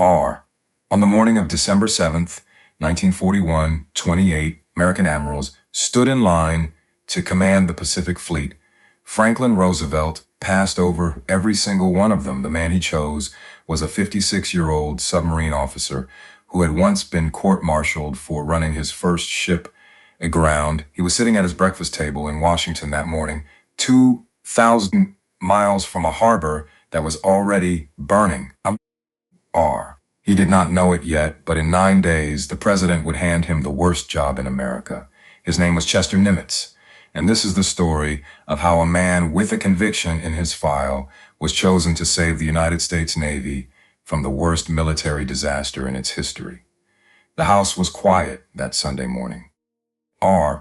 R. On the morning of December 7th, 1941, 28 American admirals stood in line to command the Pacific Fleet. Franklin Roosevelt passed over every single one of them. The man he chose was a 56-year-old submarine officer who had once been court-martialed for running his first ship aground. He was sitting at his breakfast table in Washington that morning, 2,000 miles from a harbor that was already burning. He did not know it yet, but in 9 days, the president would hand him the worst job in America. His name was Chester Nimitz, and this is the story of how a man with a conviction in his file was chosen to save the United States Navy from the worst military disaster in its history. The house was quiet that Sunday morning.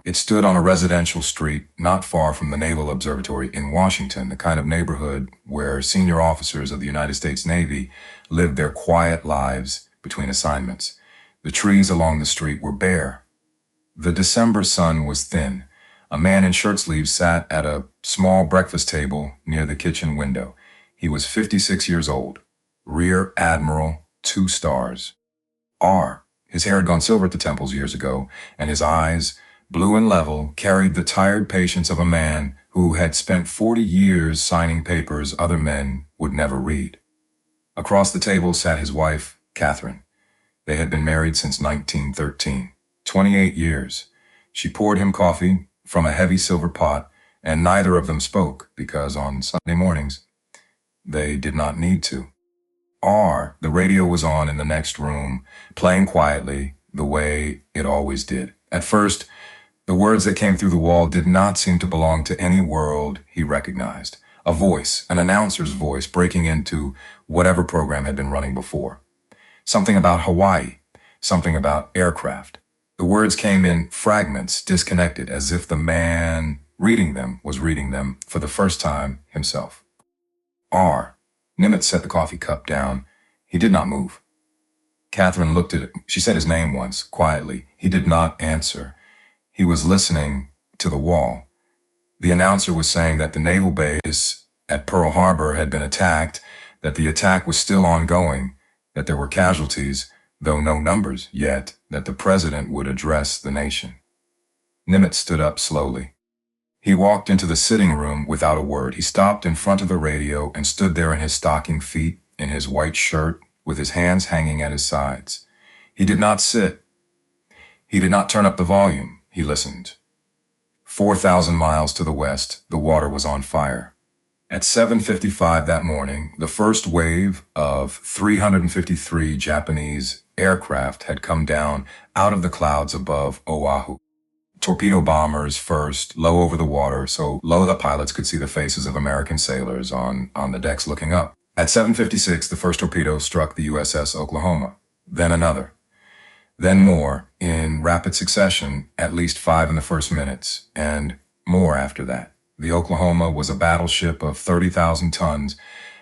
It stood on a residential street not far from the Naval Observatory in Washington, the kind of neighborhood where senior officers of the United States Navy lived their quiet lives between assignments. The trees along the street were bare. The December sun was thin. A man in shirt sleeves sat at a small breakfast table near the kitchen window. He was 56 years old, Rear Admiral, 2 stars. His hair had gone silver at the temples years ago, and his eyes, blue and level, carried the tired patience of a man who had spent 40 years signing papers other men would never read. Across the table sat his wife, Catherine. They had been married since 1913, 28 years. She poured him coffee from a heavy silver pot, and neither of them spoke because on Sunday mornings, they did not need to. The radio was on in the next room, playing quietly the way it always did. At first, the words that came through the wall did not seem to belong to any world he recognized. A voice, an announcer's voice, breaking into whatever program had been running before. Something about Hawaii, something about aircraft. The words came in fragments, disconnected, as if the man reading them was reading them for the first time himself. Nimitz set the coffee cup down. He did not move. Catherine looked at it. She said his name once, quietly. He did not answer. He was listening to the wall. The announcer was saying that the naval base at Pearl Harbor had been attacked, that the attack was still ongoing, that there were casualties, though no numbers yet, that the president would address the nation. Nimitz stood up slowly. He walked into the sitting room without a word. He stopped in front of the radio and stood there in his stocking feet, in his white shirt, with his hands hanging at his sides. He did not sit. He did not turn up the volume. He listened. 4,000 miles to the west, the water was on fire. At 7:55 that morning, the first wave of 353 Japanese aircraft had come down out of the clouds above Oahu. Torpedo bombers first, low over the water, so low the pilots could see the faces of American sailors on the decks looking up. At 7:56, the first torpedo struck the USS Oklahoma, then another. Then more, in rapid succession, at least 5 in the first minutes, and more after that. The Oklahoma was a battleship of 30,000 tons,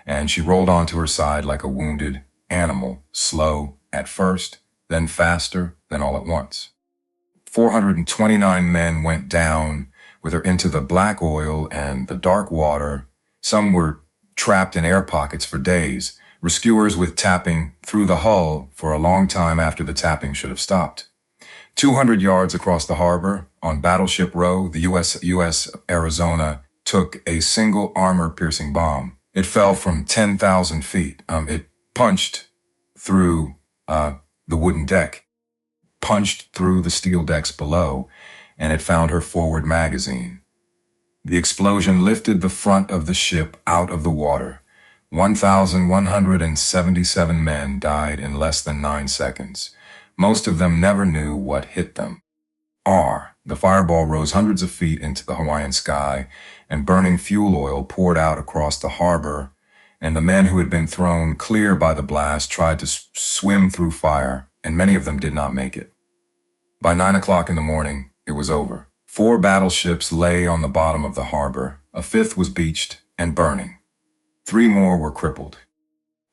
and she rolled onto her side like a wounded animal, slow at first, then faster, then all at once. 429 men went down with her into the black oil and the dark water. Some were trapped in air pockets for days, rescuers with tapping through the hull for a long time after the tapping should have stopped. 200 yards across the harbor, on Battleship Row, the USS Arizona took a single armor-piercing bomb. It fell from 10,000 feet. It punched through the wooden deck, punched through the steel decks below, and it found her forward magazine. The explosion lifted the front of the ship out of the water. 1,177 men died in less than 9 seconds. Most of them never knew what hit them. The fireball rose hundreds of feet into the Hawaiian sky, and burning fuel oil poured out across the harbor, and the men who had been thrown clear by the blast tried to swim through fire, and many of them did not make it. By 9 o'clock in the morning, it was over. 4 battleships lay on the bottom of the harbor. A 5th was beached and burning. 3 more were crippled.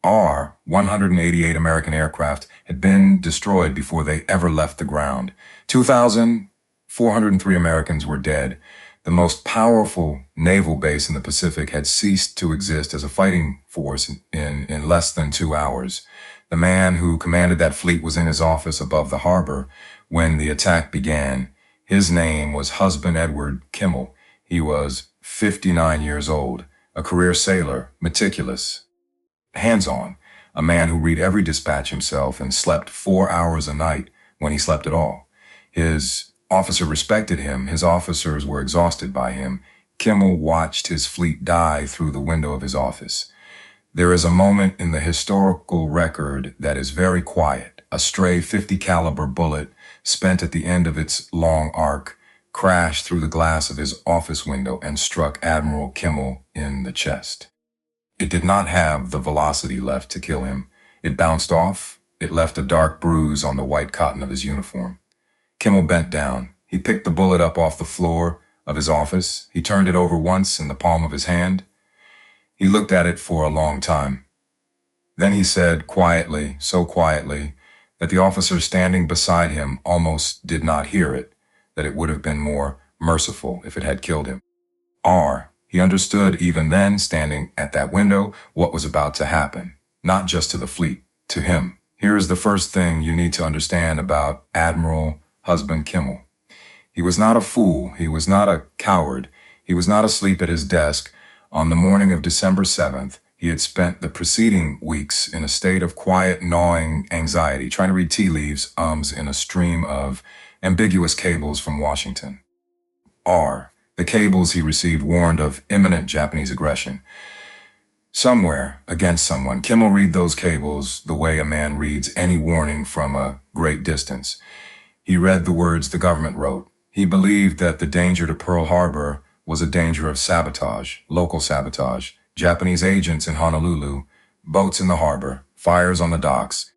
188 American aircraft had been destroyed before they ever left the ground. 2,403 Americans were dead. The most powerful naval base in the Pacific had ceased to exist as a fighting force in less than 2 hours. The man who commanded that fleet was in his office above the harbor when the attack began. His name was Husband Edward Kimmel. He was 59 years old, a career sailor, meticulous, hands-on, a man who read every dispatch himself and slept 4 hours a night when he slept at all. His officer respected him. His officers were exhausted by him. Kimmel watched his fleet die through the window of his office. There is a moment in the historical record that is very quiet. A stray .50 caliber bullet, spent at the end of its long arc, crashed through the glass of his office window and struck Admiral Kimmel in the chest. It did not have the velocity left to kill him. It bounced off. It left a dark bruise on the white cotton of his uniform. Kimmel bent down. He picked the bullet up off the floor of his office. He turned it over once in the palm of his hand. He looked at it for a long time. Then he said quietly, so quietly, that the officer standing beside him almost did not hear it, that it would have been more merciful if it had killed him. He understood even then, standing at that window, what was about to happen, not just to the fleet, to him. Here is the first thing you need to understand about Admiral Husband Kimmel. He was not a fool. He was not a coward. He was not asleep at his desk. On the morning of December 7th, he had spent the preceding weeks in a state of quiet, gnawing anxiety, trying to read tea leaves, in a stream of ambiguous cables from Washington. The cables he received warned of imminent Japanese aggression. Somewhere, against someone, Kimmel read those cables the way a man reads any warning from a great distance. He read the words the government wrote. He believed that the danger to Pearl Harbor was a danger of sabotage, local sabotage, Japanese agents in Honolulu, boats in the harbor, fires on the docks.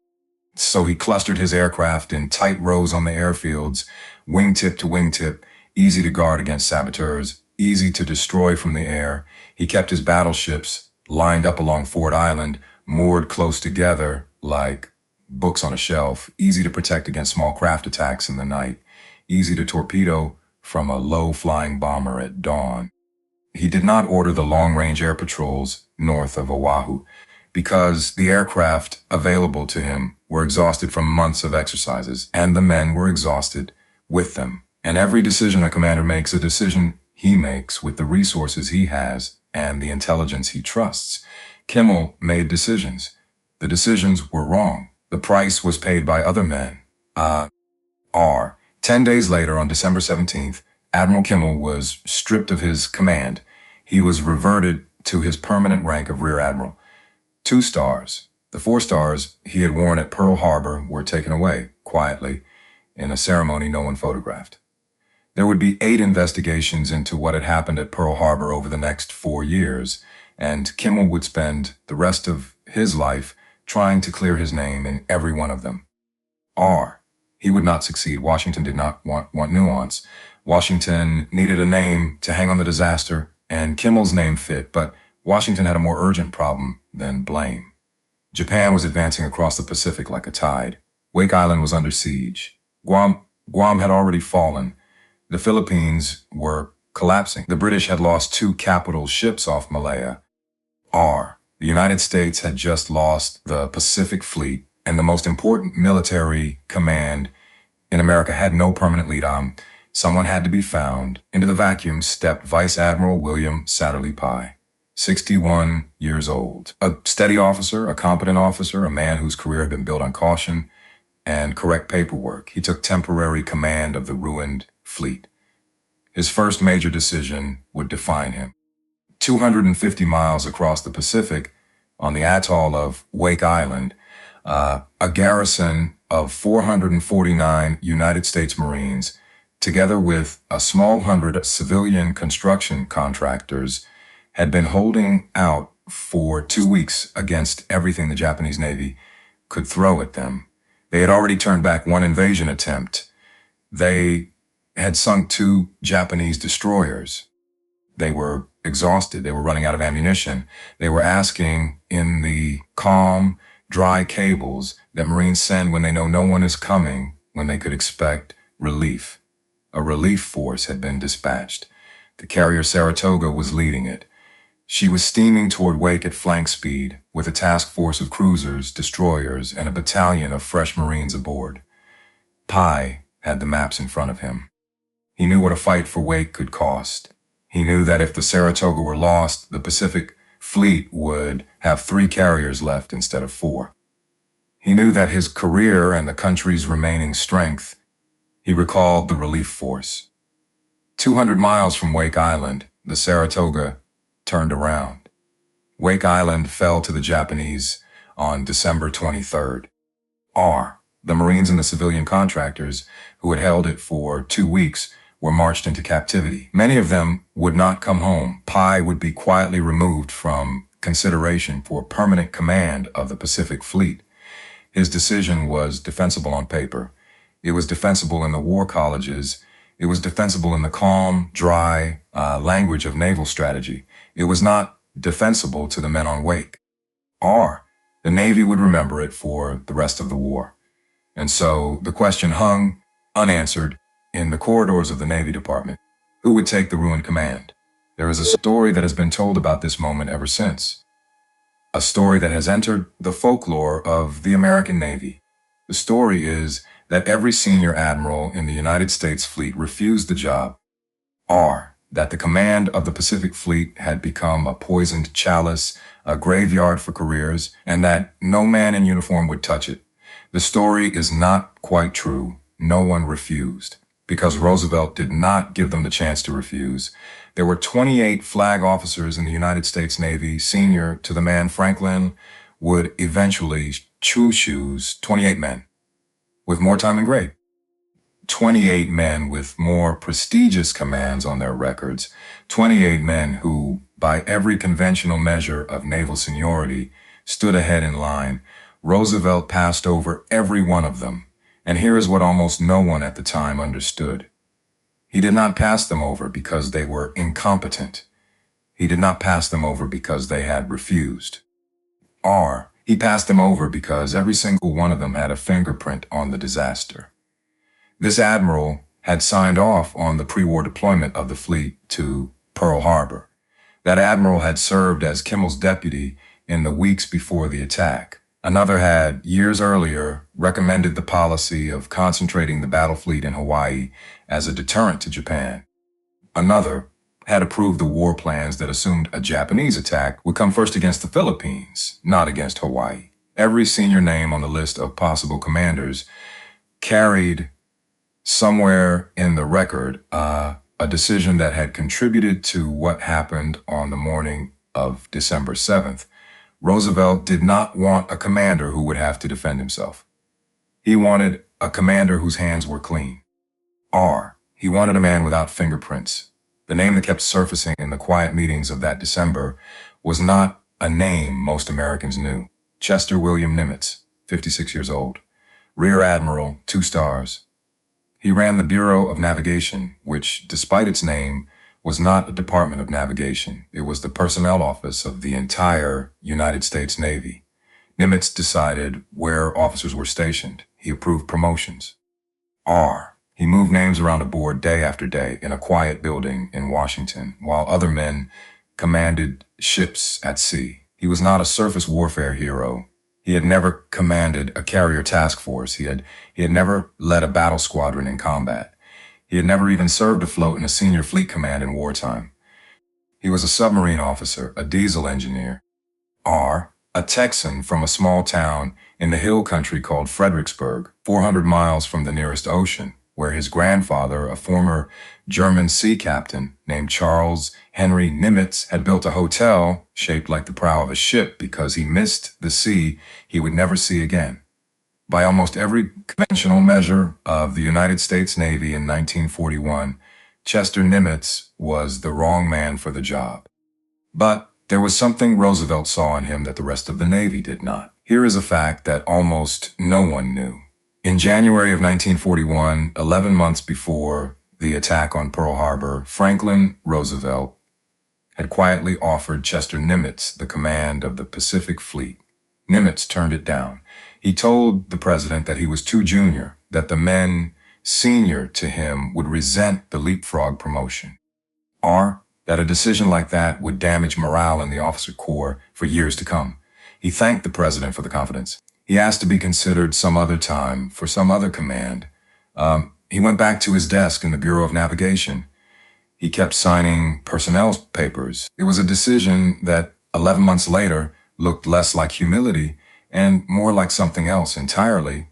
So he clustered his aircraft in tight rows on the airfields, wingtip to wingtip, easy to guard against saboteurs, easy to destroy from the air. He kept his battleships lined up along Ford Island, moored close together like books on a shelf, easy to protect against small craft attacks in the night, easy to torpedo from a low-flying bomber at dawn. He did not order the long-range air patrols north of Oahu because the aircraft available to him were exhausted from months of exercises, and the men were exhausted with them. And every decision a commander makes, a decision he makes with the resources he has and the intelligence he trusts. Kimmel made decisions. The decisions were wrong. The price was paid by other men. 10 days later, on December 17th, Admiral Kimmel was stripped of his command. He was reverted to his permanent rank of Rear Admiral. 2 stars. The 4 stars he had worn at Pearl Harbor were taken away, quietly, in a ceremony no one photographed. There would be 8 investigations into what had happened at Pearl Harbor over the next 4 years, and Kimmel would spend the rest of his life trying to clear his name in every one of them. He would not succeed. Washington did not want nuance. Washington needed a name to hang on the disaster, and Kimmel's name fit, but Washington had a more urgent problem than blame. Japan was advancing across the Pacific like a tide. Wake Island was under siege. Guam had already fallen. The Philippines were collapsing. The British had lost 2 capital ships off Malaya. The United States had just lost the Pacific Fleet, and the most important military command in America had no permanent lead. Someone had to be found. Into the vacuum stepped Vice Admiral William Satterley Pye, 61 years old. A steady officer, a competent officer, a man whose career had been built on caution and correct paperwork. He took temporary command of the ruined fleet. His first major decision would define him. 250 miles across the Pacific, on the atoll of Wake Island, a garrison of 449 United States Marines, together with a small 100 civilian construction contractors, had been holding out for 2 weeks against everything the Japanese Navy could throw at them. They had already turned back 1 invasion attempt. They had sunk 2 Japanese destroyers. They were exhausted. They were running out of ammunition. They were asking in the calm, dry cables that Marines send when they know no one is coming, when they could expect relief. A relief force had been dispatched. The carrier Saratoga was leading it. She was steaming toward Wake at flank speed, with a task force of cruisers, destroyers, and a battalion of fresh Marines aboard. Pi had the maps in front of him. He knew what a fight for Wake could cost. He knew that if the Saratoga were lost, the Pacific Fleet would have 3 carriers left instead of 4. He knew that his career and the country's remaining strength. He recalled the relief force. 200 miles from Wake Island, the Saratoga turned around. Wake Island fell to the Japanese on December 23rd. The Marines and the civilian contractors who had held it for 2 weeks were marched into captivity. Many of them would not come home. Pi would be quietly removed from consideration for permanent command of the Pacific Fleet. His decision was defensible on paper. It was defensible in the war colleges. It was defensible in the calm, dry language of naval strategy. It was not defensible to the men on Wake. The Navy would remember it for the rest of the war. And so the question hung unanswered in the corridors of the Navy Department. Who would take the ruined command? There is a story that has been told about this moment ever since. A story that has entered the folklore of the American Navy. The story is that every senior admiral in the United States fleet refused the job. That the command of the Pacific Fleet had become a poisoned chalice, a graveyard for careers, and that no man in uniform would touch it. The story is not quite true. No one refused, because Roosevelt did not give them the chance to refuse. There were 28 flag officers in the United States Navy, senior to the man Franklin would eventually choose 28 men with more time and grade. 28 men with more prestigious commands on their records, 28 men who, by every conventional measure of naval seniority, stood ahead in line. Roosevelt passed over every one of them, and here is what almost no one at the time understood. He did not pass them over because they were incompetent. He did not pass them over because they had refused. He passed them over because every single one of them had a fingerprint on the disaster. This admiral had signed off on the pre-war deployment of the fleet to Pearl Harbor. That admiral had served as Kimmel's deputy in the weeks before the attack. Another had, years earlier, recommended the policy of concentrating the battle fleet in Hawaii as a deterrent to Japan. Another had approved the war plans that assumed a Japanese attack would come first against the Philippines, not against Hawaii. Every senior name on the list of possible commanders carried somewhere in the record a decision that had contributed to what happened on the morning of December 7th. Roosevelt did not want a commander who would have to defend himself. He wanted a commander whose hands were clean. He wanted a man without fingerprints. The name that kept surfacing in the quiet meetings of that December was not a name most Americans knew. Chester William Nimitz, 56 years old. Rear Admiral, 2 stars. He ran the Bureau of Navigation, which, despite its name, was not a department of navigation. It was the personnel office of the entire United States Navy. Nimitz decided where officers were stationed. He approved promotions. He moved names around a board day after day in a quiet building in Washington, while other men commanded ships at sea. He was not a surface warfare hero. He had never commanded a carrier task force. He had never led a battle squadron in combat. He had never even served afloat in a senior fleet command in wartime. He was a submarine officer, a diesel engineer. A Texan from a small town in the hill country called Fredericksburg, 400 miles from the nearest ocean, where his grandfather, a former German sea captain named Charles Henry Nimitz, had built a hotel shaped like the prow of a ship because he missed the sea he would never see again. By almost every conventional measure of the United States Navy in 1941, Chester Nimitz was the wrong man for the job. But there was something Roosevelt saw in him that the rest of the Navy did not. Here is a fact that almost no one knew. In January of 1941, 11 months before the attack on Pearl Harbor, Franklin Roosevelt had quietly offered Chester Nimitz the command of the Pacific Fleet. Nimitz turned it down. He told the president that he was too junior, that the men senior to him would resent the leapfrog promotion. that a decision like that would damage morale in the officer corps for years to come. He thanked the president for the confidence. He asked to be considered some other time for some other command. He went back to his desk in the Bureau of Navigation. He kept signing personnel papers. It was a decision that 11 months later looked less like humility and more like something else entirely.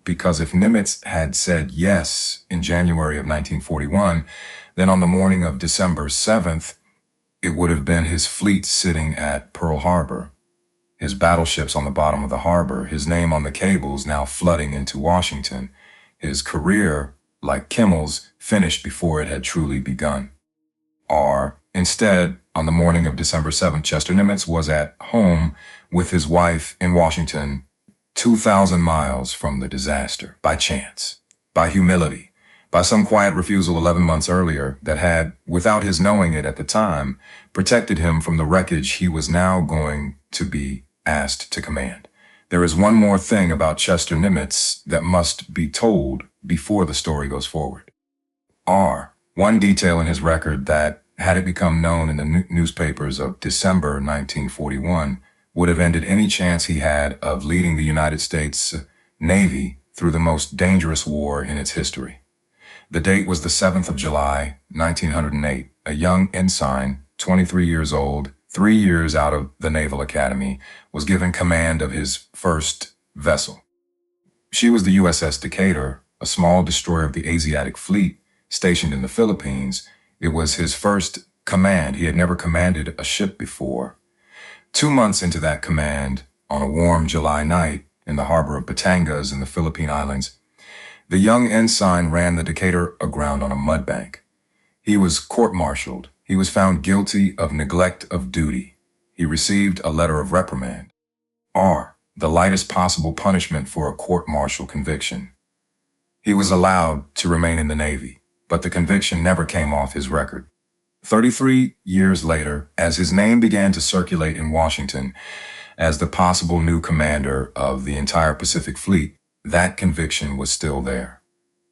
Because if Nimitz had said yes in January of 1941, then on the morning of December 7th, it would have been his fleet sitting at Pearl Harbor, his battleships on the bottom of the harbor, his name on the cables now flooding into Washington, his career, like Kimmel's, finished before it had truly begun. Instead, on the morning of December 7th, Chester Nimitz was at home with his wife in Washington, 2,000 miles from the disaster, by chance, by humility, by some quiet refusal 11 months earlier that had, without his knowing it at the time, protected him from the wreckage he was now going to be asked to command. There is one more thing about Chester Nimitz that must be told before the story goes forward. One detail in his record that, had it become known in the newspapers of December 1941, would have ended any chance he had of leading the United States Navy through the most dangerous war in its history. The date was the 7th of July, 1908. A young ensign, 23 years old, 3 years out of the Naval Academy, was given command of his first vessel. She was the USS Decatur, a small destroyer of the Asiatic Fleet, stationed in the Philippines. It was his first command. He had never commanded a ship before. 2 months into that command, on a warm July night in the harbor of Batangas in the Philippine Islands, the young ensign ran the Decatur aground on a mudbank. He was court-martialed. He was found guilty of neglect of duty. He received a letter of reprimand. The lightest possible punishment for a court-martial conviction. He was allowed to remain in the Navy, but the conviction never came off his record. 33 years later, as his name began to circulate in Washington as the possible new commander of the entire Pacific Fleet, that conviction was still there,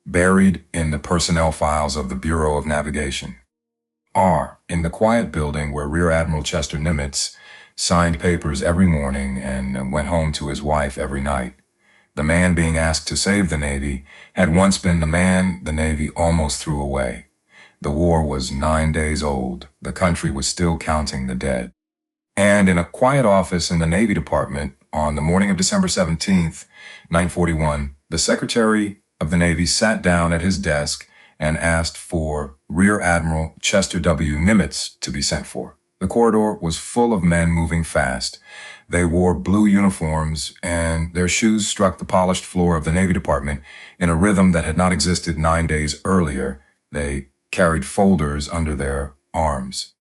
buried in the personnel files of the Bureau of Navigation. In the quiet building where Rear Admiral Chester Nimitz signed papers every morning and went home to his wife every night. The man being asked to save the Navy had once been the man the Navy almost threw away. The war was 9 days old. The country was still counting the dead. And in a quiet office in the Navy Department, on the morning of December 17th, 1941, the Secretary of the Navy sat down at his desk and asked for Rear Admiral Chester W. Nimitz to be sent for. The corridor was full of men moving fast. They wore blue uniforms, and their shoes struck the polished floor of the Navy Department in a rhythm that had not existed 9 days earlier. They carried folders under their arms.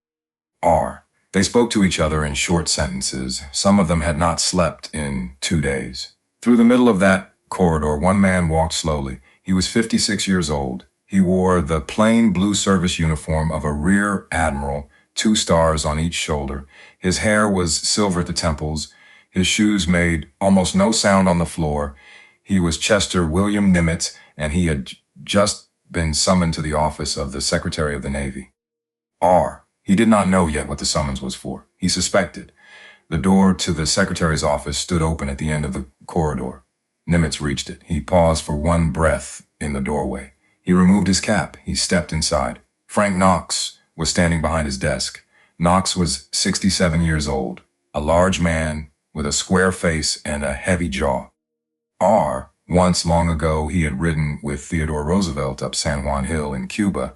They spoke to each other in short sentences. Some of them had not slept in 2 days. Through the middle of that corridor, one man walked slowly. He was 56 years old. He wore the plain blue service uniform of a Rear Admiral, 2 stars on each shoulder. His hair was silver at the temples. His shoes made almost no sound on the floor. He was Chester William Nimitz, and he had just been summoned to the office of the Secretary of the Navy. He did not know yet what the summons was for. He suspected. The door to the Secretary's office stood open at the end of the corridor. Nimitz reached it. He paused for one breath in the doorway. He removed his cap. He stepped inside. Frank Knox was standing behind his desk. Knox was 67 years old, a large man with a square face and a heavy jaw. Once long ago, he had ridden with Theodore Roosevelt up San Juan Hill in Cuba,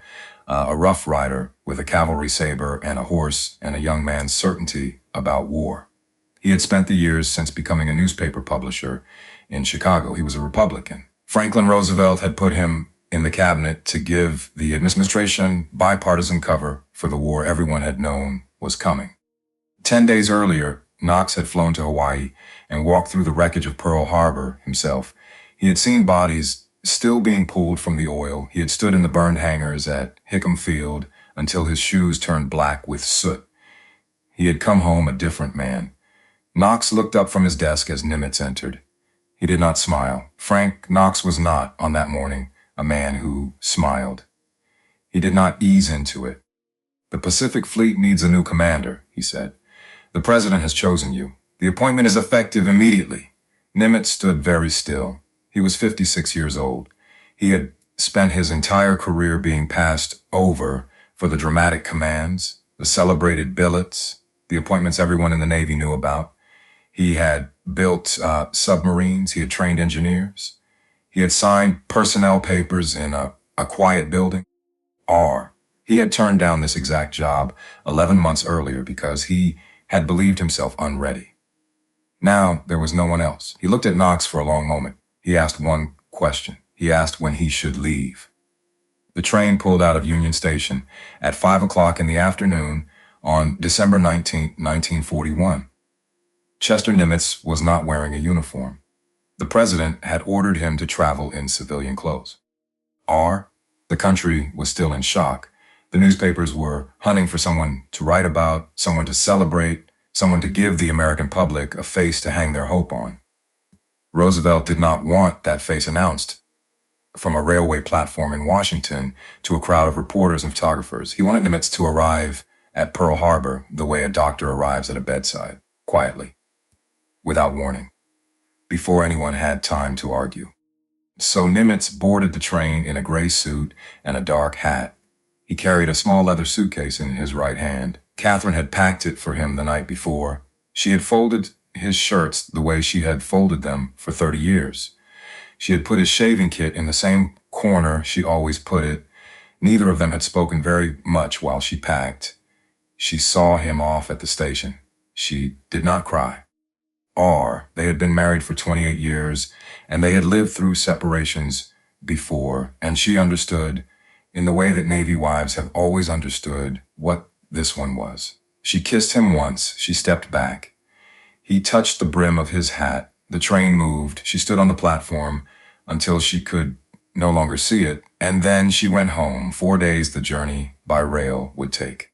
a rough rider with a cavalry saber and a horse and a young man's certainty about war. He had spent the years since becoming a newspaper publisher in Chicago. He was a Republican. Franklin Roosevelt had put him in the cabinet to give the administration bipartisan cover for the war everyone had known was coming. 10 days earlier, Knox had flown to Hawaii and walked through the wreckage of Pearl Harbor himself. He had seen bodies still being pulled from the oil. He had stood in the burned hangars at Hickam Field until his shoes turned black with soot. He had come home a different man. Knox looked up from his desk as Nimitz entered. He did not smile. Frank Knox was not, on that morning, a man who smiled. He did not ease into it. "The Pacific Fleet needs a new commander," he said. "The president has chosen you. The appointment is effective immediately." Nimitz stood very still. He was 56 years old. He had spent his entire career being passed over for the dramatic commands, the celebrated billets, the appointments everyone in the Navy knew about. He had built submarines. He had trained engineers. He had signed personnel papers in a quiet building. He had turned down this exact job 11 months earlier because he had believed himself unready. Now there was no one else. He looked at Knox for a long moment. He asked one question. He asked when he should leave. The train pulled out of Union Station at 5 o'clock in the afternoon on December 19, 1941. Chester Nimitz was not wearing a uniform. The president had ordered him to travel in civilian clothes. The country was still in shock. The newspapers were hunting for someone to write about, someone to celebrate, someone to give the American public a face to hang their hope on. Roosevelt did not want that face announced from a railway platform in Washington to a crowd of reporters and photographers. He wanted Nimitz to arrive at Pearl Harbor the way a doctor arrives at a bedside, quietly, without warning, before anyone had time to argue. So Nimitz boarded the train in a gray suit and a dark hat. He carried a small leather suitcase in his right hand. Catherine had packed it for him the night before. She had folded his shirts the way she had folded them for 30 years. She had put his shaving kit in the same corner she always put it. Neither of them had spoken very much while she packed. She saw him off at the station. She did not cry. They had been married for 28 years, and they had lived through separations before, and she understood, in the way that Navy wives have always understood, what this one was. She kissed him once. She stepped back. He touched the brim of his hat. The train moved. She stood on the platform until she could no longer see it, and then she went home. 4 days the journey by rail would take.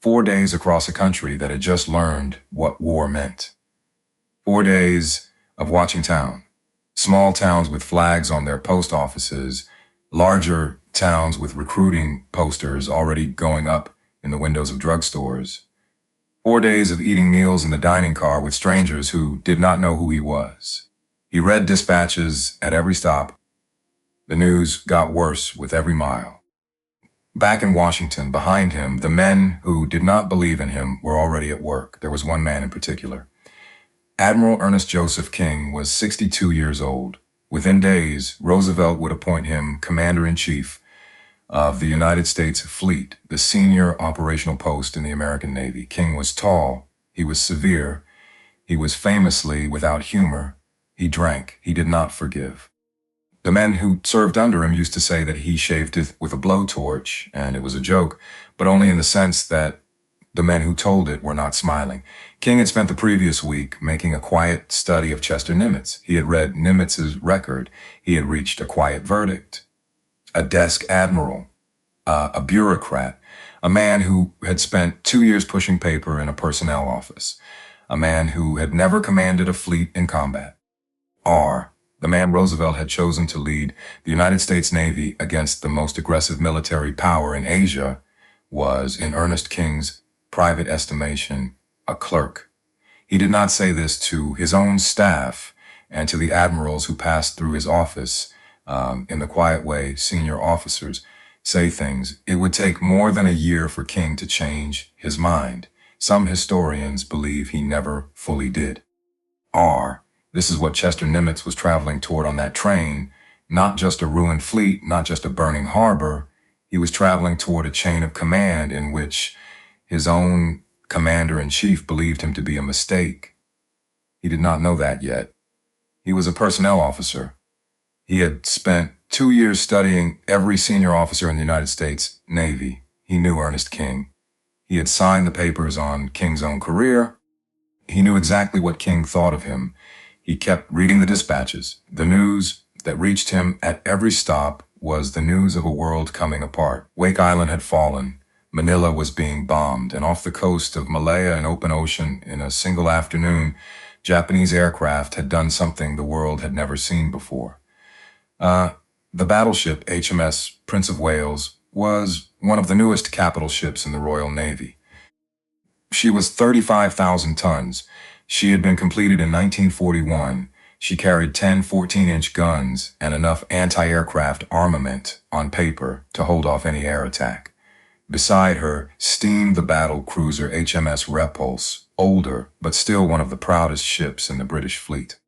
4 days across a country that had just learned what war meant. 4 days of watching town. Small towns with flags on their post offices, larger towns with recruiting posters already going up in the windows of drugstores. 4 days of eating meals in the dining car with strangers who did not know who he was. He read dispatches at every stop. The news got worse with every mile. Back in Washington, behind him, the men who did not believe in him were already at work. There was one man in particular. Admiral Ernest Joseph King was 62 years old. Within days, Roosevelt would appoint him Commander-in-Chief of the United States Fleet, the senior operational post in the American Navy. King was tall. He was severe. He was famously without humor. He drank. He did not forgive. The men who served under him used to say that he shaved it with a blowtorch, and it was a joke, but only in the sense that the men who told it were not smiling. King had spent the previous week making a quiet study of Chester Nimitz. He had read Nimitz's record. He had reached a quiet verdict. A desk admiral, a bureaucrat, a man who had spent 2 years pushing paper in a personnel office, a man who had never commanded a fleet in combat. The man Roosevelt had chosen to lead the United States Navy against the most aggressive military power in Asia was, in Ernest King's private estimation, a clerk. He did not say this to his own staff and to the admirals who passed through his office in the quiet way senior officers say things. It would take more than a year for King to change his mind. Some historians believe he never fully did. This is what Chester Nimitz was traveling toward on that train, not just a ruined fleet, not just a burning harbor. He was traveling toward a chain of command in which his own commander-in-chief believed him to be a mistake. He did not know that yet. He was a personnel officer. He had spent 2 years studying every senior officer in the United States Navy. He knew Ernest King. He had signed the papers on King's own career. He knew exactly what King thought of him. He kept reading the dispatches. The news that reached him at every stop was the news of a world coming apart. Wake Island had fallen. Manila was being bombed, and off the coast of Malaya and open ocean in a single afternoon, Japanese aircraft had done something the world had never seen before. The battleship HMS Prince of Wales was one of the newest capital ships in the Royal Navy. She was 35,000 tons. She had been completed in 1941. She carried 10 14-inch guns and enough anti-aircraft armament on paper to hold off any air attack. Beside her steamed the battle cruiser HMS Repulse, older but still one of the proudest ships in the British fleet.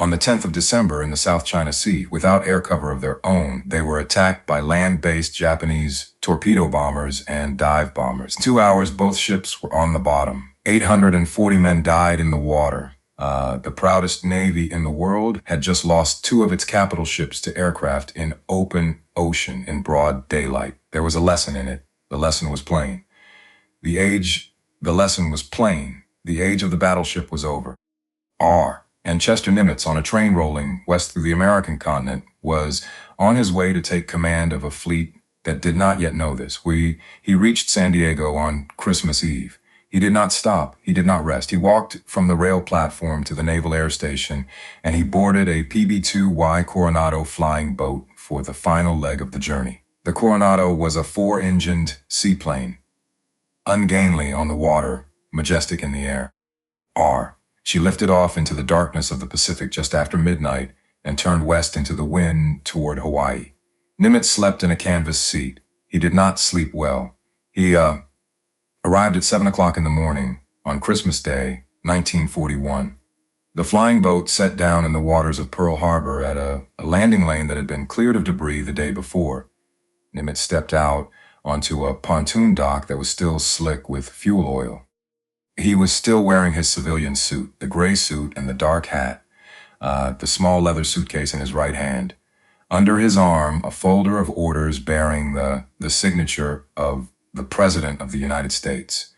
On the 10th of December in the South China Sea, without air cover of their own, they were attacked by land-based Japanese torpedo bombers and dive bombers. In 2 hours, both ships were on the bottom. 840 men died in the water. The proudest navy in the world had just lost 2 of its capital ships to aircraft in open ocean in broad daylight. There was a lesson in it. The lesson was plain. The lesson was plain. The age of the battleship was over. And Chester Nimitz, on a train rolling west through the American continent, was on his way to take command of a fleet that did not yet know this. He reached San Diego on Christmas Eve. He did not stop. He did not rest. He walked from the rail platform to the Naval Air Station, and he boarded a PB-2Y Coronado flying boat for the final leg of the journey. The Coronado was a 4-engined seaplane, ungainly on the water, majestic in the air. She lifted off into the darkness of the Pacific just after midnight and turned west into the wind toward Hawaii. Nimitz slept in a canvas seat. He did not sleep well. He arrived at 7 o'clock in the morning on Christmas Day, 1941. The flying boat set down in the waters of Pearl Harbor at a landing lane that had been cleared of debris the day before. Nimitz stepped out onto a pontoon dock that was still slick with fuel oil. He was still wearing his civilian suit, the gray suit and the dark hat, the small leather suitcase in his right hand. Under his arm, a folder of orders bearing the signature of the President of the United States.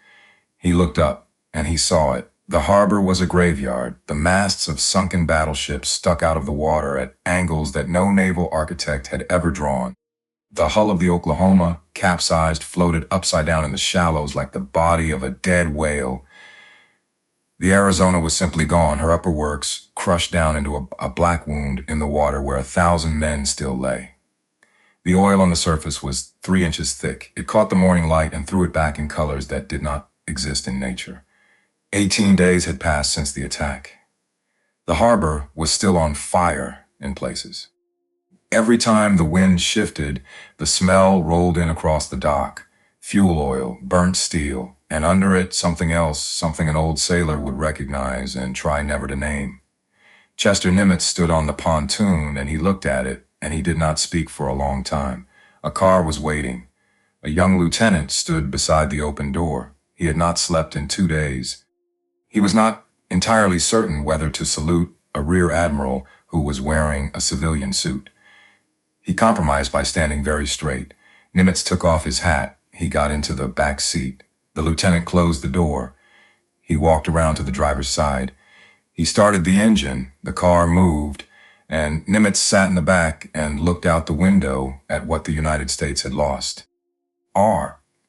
He looked up, and he saw it. The harbor was a graveyard. The masts of sunken battleships stuck out of the water at angles that no naval architect had ever drawn. The hull of the Oklahoma, capsized, floated upside down in the shallows like the body of a dead whale. The Arizona was simply gone, her upper works crushed down into a black wound in the water where 1,000 men still lay. The oil on the surface was 3 inches thick. It caught the morning light and threw it back in colors that did not exist in nature. 18 days had passed since the attack. The harbor was still on fire in places. Every time the wind shifted, the smell rolled in across the dock. Fuel oil, burnt steel, and under it something else, something an old sailor would recognize and try never to name. Chester Nimitz stood on the pontoon and he looked at it, and he did not speak for a long time. A car was waiting. A young lieutenant stood beside the open door. He had not slept in 2 days. He was not entirely certain whether to salute a rear admiral who was wearing a civilian suit. He compromised by standing very straight. Nimitz took off his hat. He got into the back seat. The lieutenant closed the door. He walked around to the driver's side. He started the engine. The car moved, and Nimitz sat in the back and looked out the window at what the United States had lost.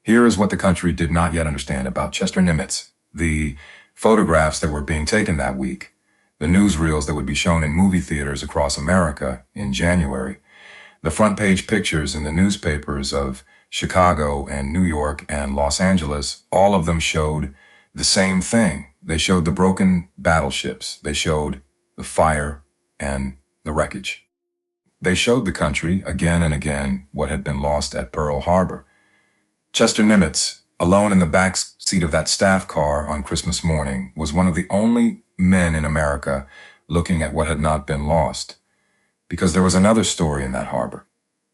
Here is what the country did not yet understand about Chester Nimitz. The photographs that were being taken that week, the newsreels that would be shown in movie theaters across America in January, the front page pictures in the newspapers of Chicago and New York and Los Angeles, all of them showed the same thing. They showed the broken battleships. They showed the fire and the wreckage. They showed the country again and again what had been lost at Pearl Harbor. Chester Nimitz, alone in the back seat of that staff car on Christmas morning, was one of the only men in America looking at what had not been lost. Because there was another story in that harbor,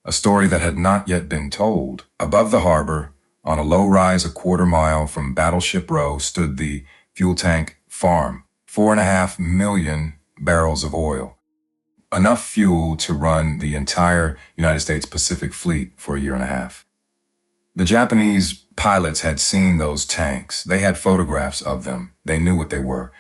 a story that had not yet been told. Above the harbor, on a low rise a quarter mile from Battleship Row, stood the fuel tank farm, 4.5 million barrels of oil. Enough fuel to run the entire United States Pacific Fleet for a year and a half. The Japanese pilots had seen those tanks. They had photographs of them. They knew what they were.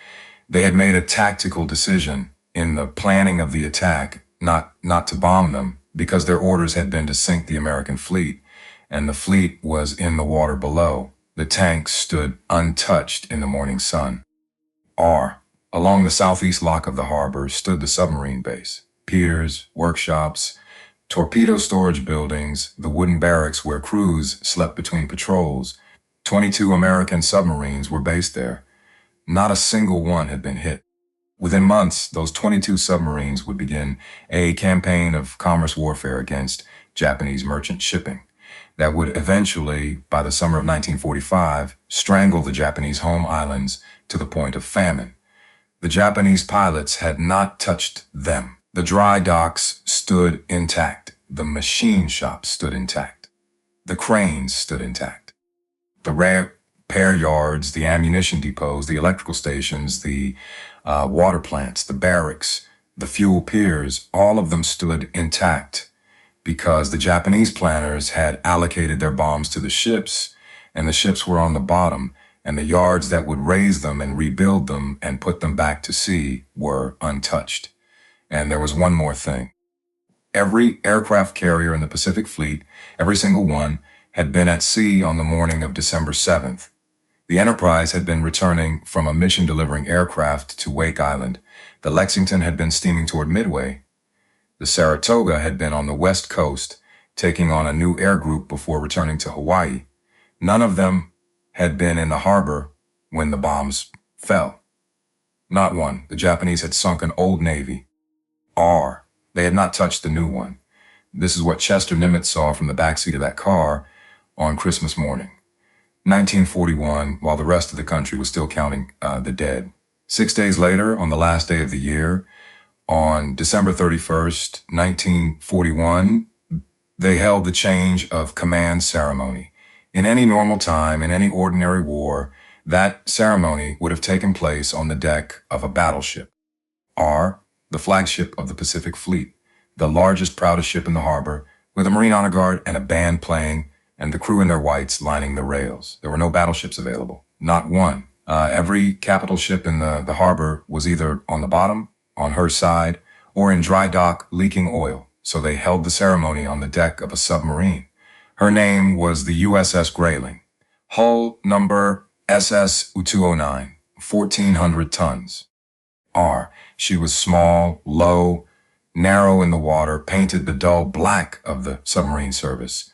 They had made a tactical decision in the planning of the attack not to bomb them, because their orders had been to sink the American fleet, and the fleet was in the water below. The tanks stood untouched in the morning sun. Along the southeast lock of the harbor stood the submarine base. Piers, workshops, torpedo storage buildings, the wooden barracks where crews slept between patrols. 22 American submarines were based there. Not a single one had been hit. Within months, those 22 submarines would begin a campaign of commerce warfare against Japanese merchant shipping that would eventually, by the summer of 1945, strangle the Japanese home islands to the point of famine. The Japanese pilots had not touched them. The dry docks stood intact. The machine shops stood intact. The cranes stood intact. The repair yards, the ammunition depots, the electrical stations, the water plants, the barracks, the fuel piers, all of them stood intact because the Japanese planners had allocated their bombs to the ships, and the ships were on the bottom, and the yards that would raise them and rebuild them and put them back to sea were untouched. And there was one more thing. Every aircraft carrier in the Pacific Fleet, every single one, had been at sea on the morning of December 7th. The Enterprise had been returning from a mission delivering aircraft to Wake Island. The Lexington had been steaming toward Midway. The Saratoga had been on the west coast, taking on a new air group before returning to Hawaii. None of them had been in the harbor when the bombs fell. Not one. The Japanese had sunk an old Navy. They had not touched the new one. This is what Chester Nimitz saw from the backseat of that car on Christmas morning, 1941, while the rest of the country was still counting the dead. 6 days later, on the last day of the year, on December 31st, 1941, they held the change of command ceremony. In any normal time, in any ordinary war, that ceremony would have taken place on the deck of a battleship. The flagship of the Pacific Fleet, the largest, proudest ship in the harbor, with a Marine Honor Guard and a band playing, and the crew in their whites lining the rails. There were no battleships available, not one. Every capital ship in the harbor was either on the bottom, on her side, or in dry dock leaking oil, so they held the ceremony on the deck of a submarine. Her name was the USS Grayling. Hull number SS U-209, 1,400 tons. She was small, low, narrow in the water, painted the dull black of the submarine service.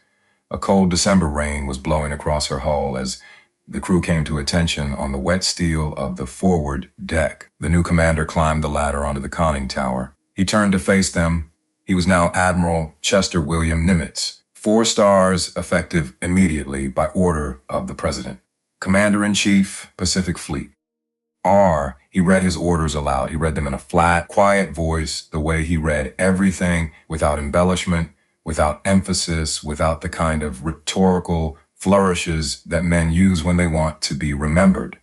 A cold December rain was blowing across her hull as the crew came to attention on the wet steel of the forward deck. The new commander climbed the ladder onto the conning tower. He turned to face them. He was now Admiral Chester W. Nimitz, 4 stars effective immediately by order of the President. Commander-in-Chief, Pacific Fleet. He read his orders aloud. He read them in a flat, quiet voice, the way he read everything, without embellishment, without emphasis, without the kind of rhetorical flourishes that men use when they want to be remembered.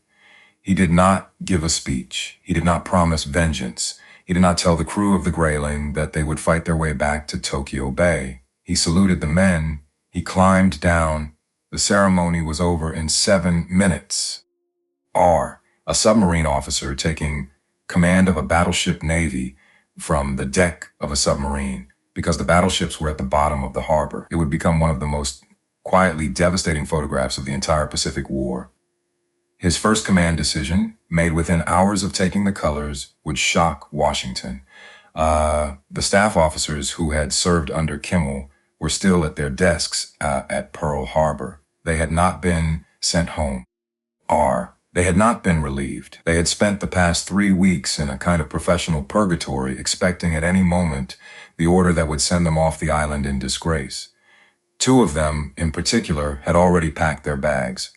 He did not give a speech. He did not promise vengeance. He did not tell the crew of the Grayling that they would fight their way back to Tokyo Bay. He saluted the men. He climbed down. The ceremony was over in 7 minutes. A submarine officer taking command of a battleship navy from the deck of a submarine, because the battleships were at the bottom of the harbor. It would become one of the most quietly devastating photographs of the entire Pacific War. His first command decision, made within hours of taking the colors, would shock Washington. The staff officers who had served under Kimmel were still at their desks at Pearl Harbor. They had not been sent home. They had not been relieved. They had spent the past 3 weeks in a kind of professional purgatory, expecting at any moment the order that would send them off the island in disgrace. 2 of them, in particular, had already packed their bags.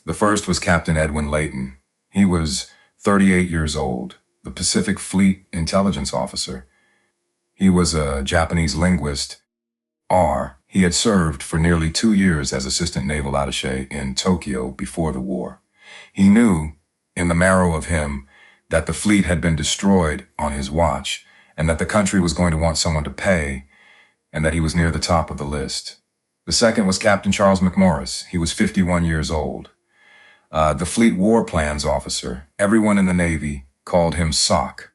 The first was Captain Edwin Layton. He was 38 years old, the Pacific Fleet intelligence officer. He was a Japanese linguist. He had served for nearly 2 years as assistant naval attaché in Tokyo before the war. He knew, in the marrow of him, that the fleet had been destroyed on his watch, and that the country was going to want someone to pay, and that he was near the top of the list. The second was Captain Charles McMorris. He was 51 years old. The Fleet War Plans officer. Everyone in the Navy called him SOC.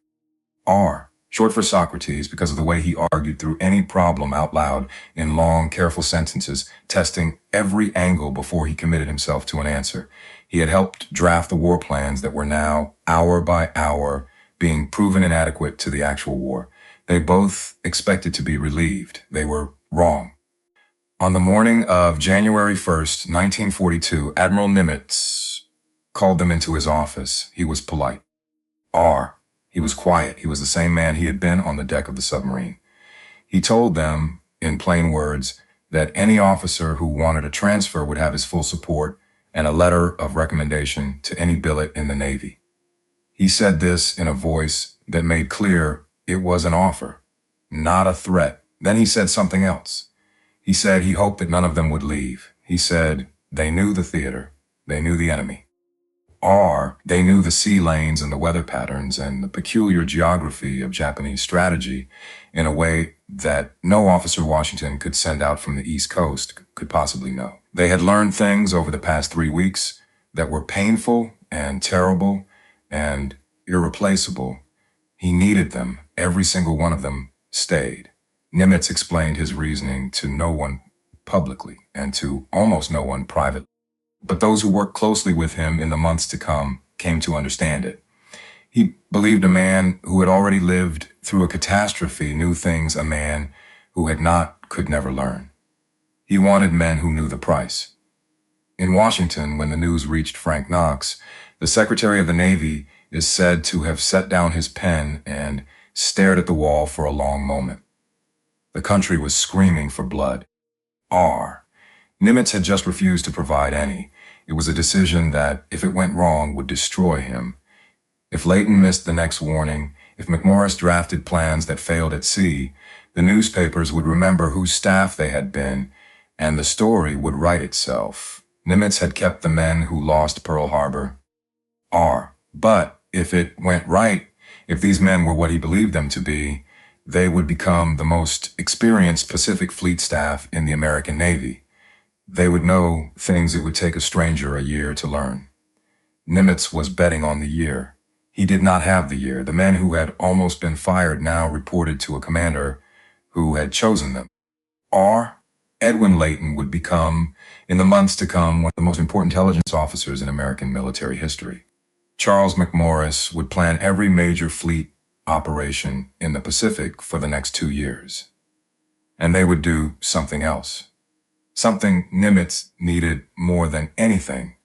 Short for Socrates, because of the way he argued through any problem out loud in long, careful sentences, testing every angle before he committed himself to an answer. He had helped draft the war plans that were now, hour by hour, being proven inadequate to the actual war. They both expected to be relieved. They were wrong. On the morning of January 1st, 1942, Admiral Nimitz called them into his office. He was polite. He was quiet. He was the same man he had been on the deck of the submarine. He told them, in plain words, that any officer who wanted a transfer would have his full support and a letter of recommendation to any billet in the Navy. He said this in a voice that made clear it was an offer, not a threat. Then he said something else. He said he hoped that none of them would leave. He said they knew the theater, they knew the enemy. They knew the sea lanes and the weather patterns and the peculiar geography of Japanese strategy in a way that no officer Washington could send out from the East Coast could possibly know. They had learned things over the past 3 weeks that were painful and terrible and irreplaceable. He needed them. Every single one of them stayed. Nimitz explained his reasoning to no one publicly and to almost no one privately. But those who worked closely with him in the months to come came to understand it. He believed a man who had already lived through a catastrophe knew things a man who had not could never learn. He wanted men who knew the price. In Washington, when the news reached Frank Knox, the Secretary of the Navy is said to have set down his pen and stared at the wall for a long moment. The country was screaming for blood. Nimitz had just refused to provide any. It was a decision that, if it went wrong, would destroy him. If Leighton missed the next warning, if McMorris drafted plans that failed at sea, the newspapers would remember whose staff they had been, and the story would write itself. Nimitz had kept the men who lost Pearl Harbor. But if it went right, if these men were what he believed them to be, they would become the most experienced Pacific Fleet staff in the American Navy. They would know things it would take a stranger a year to learn. Nimitz was betting on the year. He did not have the year. The men who had almost been fired now reported to a commander who had chosen them. Edwin Leighton would become, in the months to come, one of the most important intelligence officers in American military history. Charles McMorris would plan every major fleet operation in the Pacific for the next 2 years. And they would do something else. Something Nimitz needed more than anything.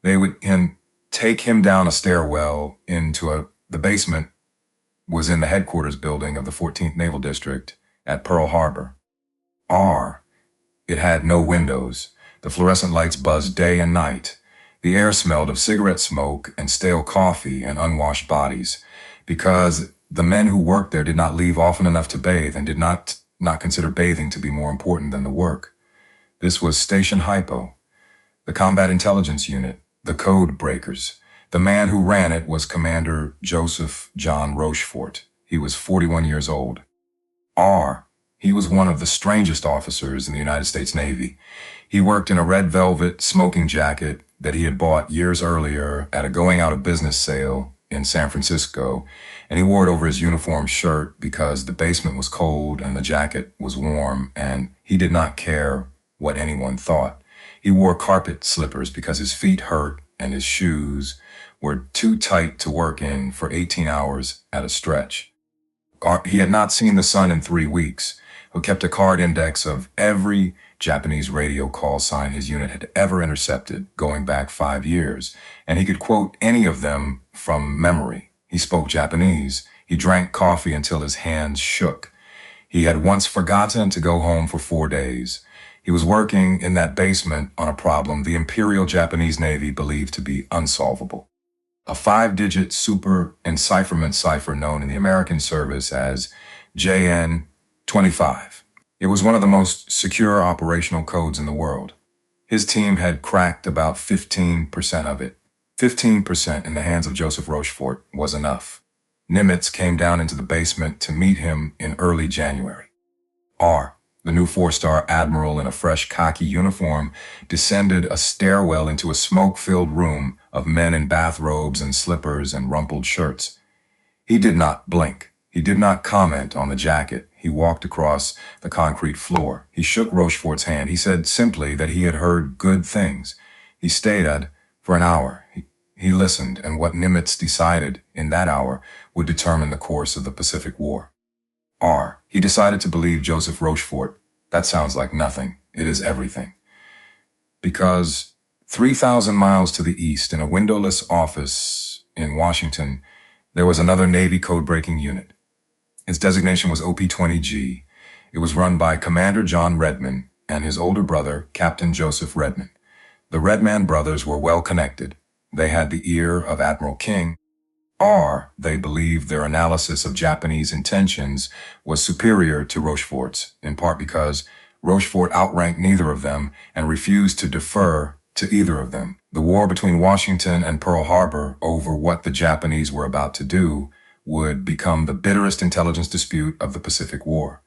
They would take him down a stairwell into the basement was in the headquarters building of the 14th Naval District at Pearl Harbor. It had no windows. The fluorescent lights buzzed day and night. The air smelled of cigarette smoke and stale coffee and unwashed bodies, because the men who worked there did not leave often enough to bathe and did not consider bathing to be more important than the work. This was Station Hypo, the Combat Intelligence Unit, the Code Breakers. The man who ran it was Commander Joseph John Rochefort. He was 41 years old. He was one of the strangest officers in the United States Navy. He worked in a red velvet smoking jacket that he had bought years earlier at a going-out-of-business sale in San Francisco, and he wore it over his uniform shirt because the basement was cold and the jacket was warm, and he did not care what anyone thought. He wore carpet slippers because his feet hurt and his shoes were too tight to work in for 18 hours at a stretch. He had not seen the sun in 3 weeks, who kept a card index of every Japanese radio call sign his unit had ever intercepted, going back 5 years, and he could quote any of them from memory. He spoke Japanese. He drank coffee until his hands shook. He had once forgotten to go home for 4 days. He was working in that basement on a problem the Imperial Japanese Navy believed to be unsolvable. A 5-digit super encipherment cipher known in the American service as JN-25. It was one of the most secure operational codes in the world. His team had cracked about 15% of it. 15% in the hands of Joseph Rochefort was enough. Nimitz came down into the basement to meet him in early January. The new 4-star admiral in a fresh khaki uniform descended a stairwell into a smoke-filled room of men in bathrobes and slippers and rumpled shirts. He did not blink. He did not comment on the jacket. He walked across the concrete floor. He shook Rochefort's hand. He said simply that he had heard good things. He stayed for an hour. He listened, and what Nimitz decided in that hour would determine the course of the Pacific War. R. He decided to believe Joseph Rochefort. That sounds like nothing. It is everything. Because 3,000 miles to the east, in a windowless office in Washington, there was another Navy code-breaking unit. Its designation was OP-20G. It was run by Commander John Redman and his older brother, Captain Joseph Redman. The Redman brothers were well connected. They had the ear of Admiral King. Or they believed their analysis of Japanese intentions was superior to Rochefort's, in part because Rochefort outranked neither of them and refused to defer to either of them. The war between Washington and Pearl Harbor over what the Japanese were about to do would become the bitterest intelligence dispute of the Pacific War.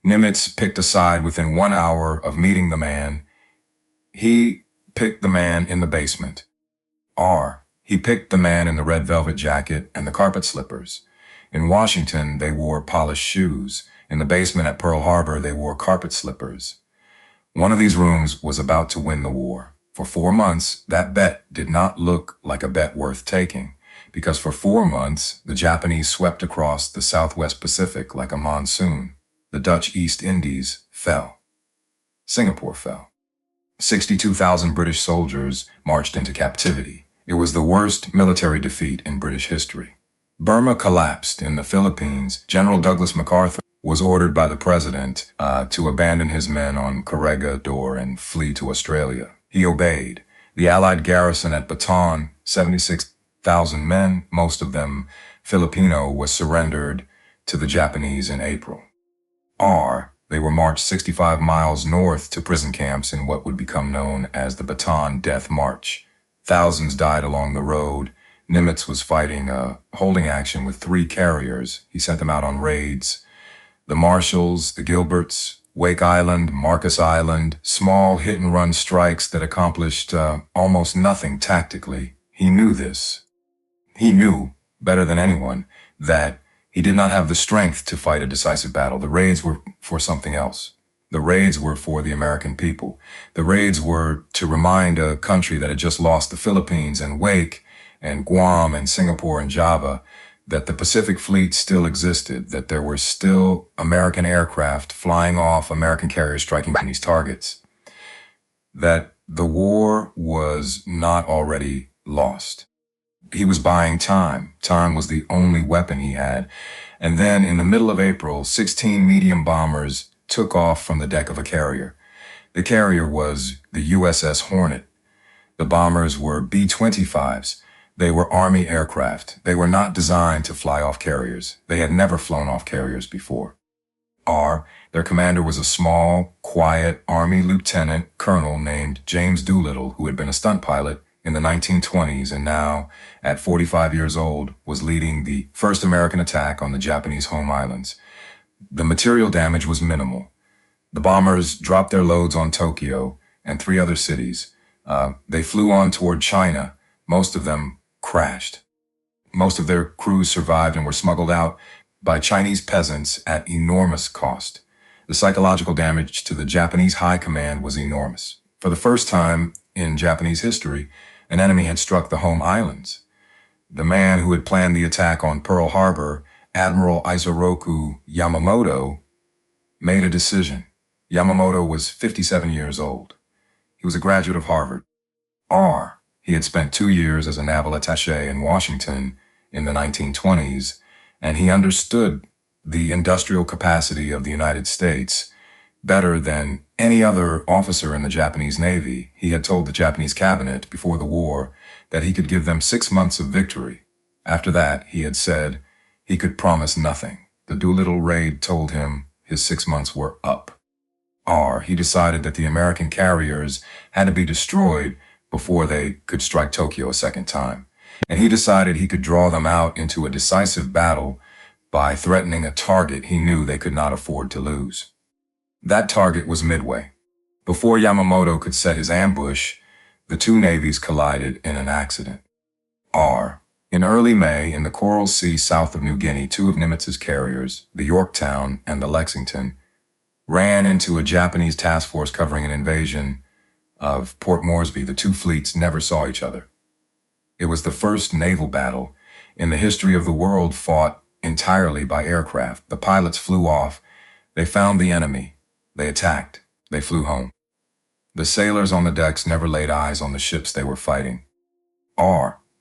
Nimitz picked a side within 1 hour of meeting the man. He picked the man in the basement. He picked the man in the red velvet jacket and the carpet slippers. In Washington, they wore polished shoes. In the basement at Pearl Harbor, they wore carpet slippers. One of these rooms was about to win the war. For 4 months, that bet did not look like a bet worth taking, because for 4 months, the Japanese swept across the Southwest Pacific like a monsoon. The Dutch East Indies fell. Singapore fell. 62,000 British soldiers marched into captivity. It was the worst military defeat in British history. Burma collapsed. In the Philippines, General Douglas MacArthur was ordered by the president to abandon his men on Corregidor and flee to Australia. He obeyed. The Allied garrison at Bataan, 76,000 men, most of them Filipino, was surrendered to the Japanese in April. They were marched 65 miles north to prison camps in what would become known as the Bataan Death March. Thousands died along the road. Nimitz was fighting a holding action with 3 carriers. He sent them out on raids. The Marshalls, the Gilberts, Wake Island, Marcus Island, small hit-and-run strikes that accomplished almost nothing tactically. He knew this. He knew, better than anyone, that he did not have the strength to fight a decisive battle. The raids were for something else. The raids were for the American people. The raids were to remind a country that had just lost the Philippines and Wake and Guam and Singapore and Java that the Pacific Fleet still existed, that there were still American aircraft flying off American carriers striking Chinese targets, that the war was not already lost. He was buying time. Time was the only weapon he had. And then in the middle of April, 16 medium bombers took off from the deck of a carrier. The carrier was the USS Hornet. The bombers were B-25s. They were Army aircraft. They were not designed to fly off carriers. They had never flown off carriers before. Their commander was a small, quiet Army lieutenant colonel named James Doolittle, who had been a stunt pilot in the 1920s and now, at 45 years old, was leading the first American attack on the Japanese home islands. The material damage was minimal. The bombers dropped their loads on Tokyo and 3 other cities. They flew on toward China. Most of them crashed. Most of their crews survived and were smuggled out by Chinese peasants at enormous cost. The psychological damage to the Japanese high command was enormous. For the first time in Japanese history, an enemy had struck the home islands. The man who had planned the attack on Pearl Harbor, Admiral Isoroku Yamamoto, made a decision. Yamamoto was 57 years old. He was a graduate of Harvard. He had spent 2 years as a naval attaché in Washington in the 1920s, and he understood the industrial capacity of the United States better than any other officer in the Japanese Navy. He had told the Japanese cabinet before the war that he could give them 6 months of victory. After that, he had said he could promise nothing. The Doolittle raid told him his 6 months were up. He decided that the American carriers had to be destroyed before they could strike Tokyo a second time. And he decided he could draw them out into a decisive battle by threatening a target he knew they could not afford to lose. That target was Midway. Before Yamamoto could set his ambush, the 2 navies collided in an accident. In early May, in the Coral Sea south of New Guinea, 2 of Nimitz's carriers, the Yorktown and the Lexington, ran into a Japanese task force covering an invasion of Port Moresby. The 2 fleets never saw each other. It was the first naval battle in the history of the world fought entirely by aircraft. The pilots flew off. They found the enemy. They attacked. They flew home. The sailors on the decks never laid eyes on the ships they were fighting.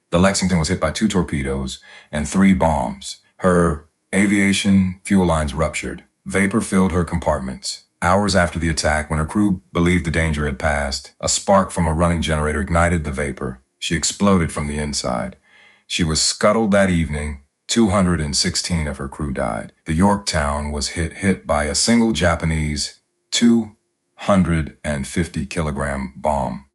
The Lexington was hit by 2 torpedoes and 3 bombs. Her aviation fuel lines ruptured. Vapor filled her compartments. Hours after the attack, when her crew believed the danger had passed, a spark from a running generator ignited the vapor. She exploded from the inside. She was scuttled that evening. 216 of her crew died. The Yorktown was hit by a single Japanese 250-kilogram bomb.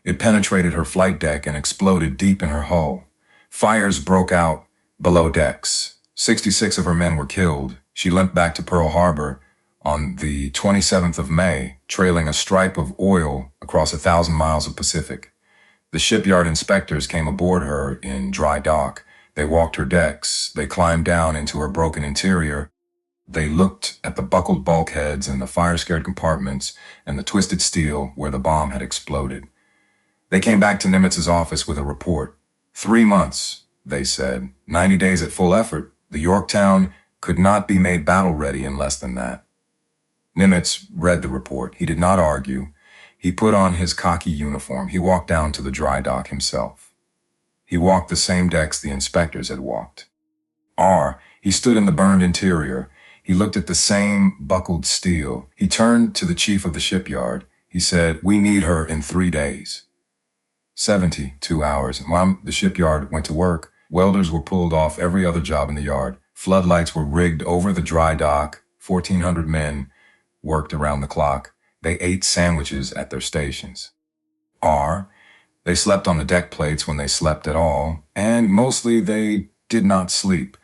It penetrated her flight deck and exploded deep in her hull. Fires broke out below decks. 66 of her men were killed. She limped back to Pearl Harbor on the 27th of May, trailing a stripe of oil across 1,000 miles of Pacific. The shipyard inspectors came aboard her in dry dock. They walked her decks. They climbed down into her broken interior. They looked at the buckled bulkheads and the fire-scared compartments and the twisted steel where the bomb had exploded. They came back to Nimitz's office with a report. 3 months, they said. 90 days at full effort. The Yorktown could not be made battle-ready in less than that. Nimitz read the report. He did not argue. He put on his khaki uniform. He walked down to the dry dock himself. He walked the same decks the inspectors had walked. He stood in the burned interior. He looked at the same buckled steel. He turned to the chief of the shipyard. He said, "We need her in 3 days." 72 hours. While the shipyard went to work, welders were pulled off every other job in the yard. Floodlights were rigged over the dry dock. 1,400 men worked around the clock. They ate sandwiches at their stations. They slept on the deck plates when they slept at all, and mostly they did not sleep.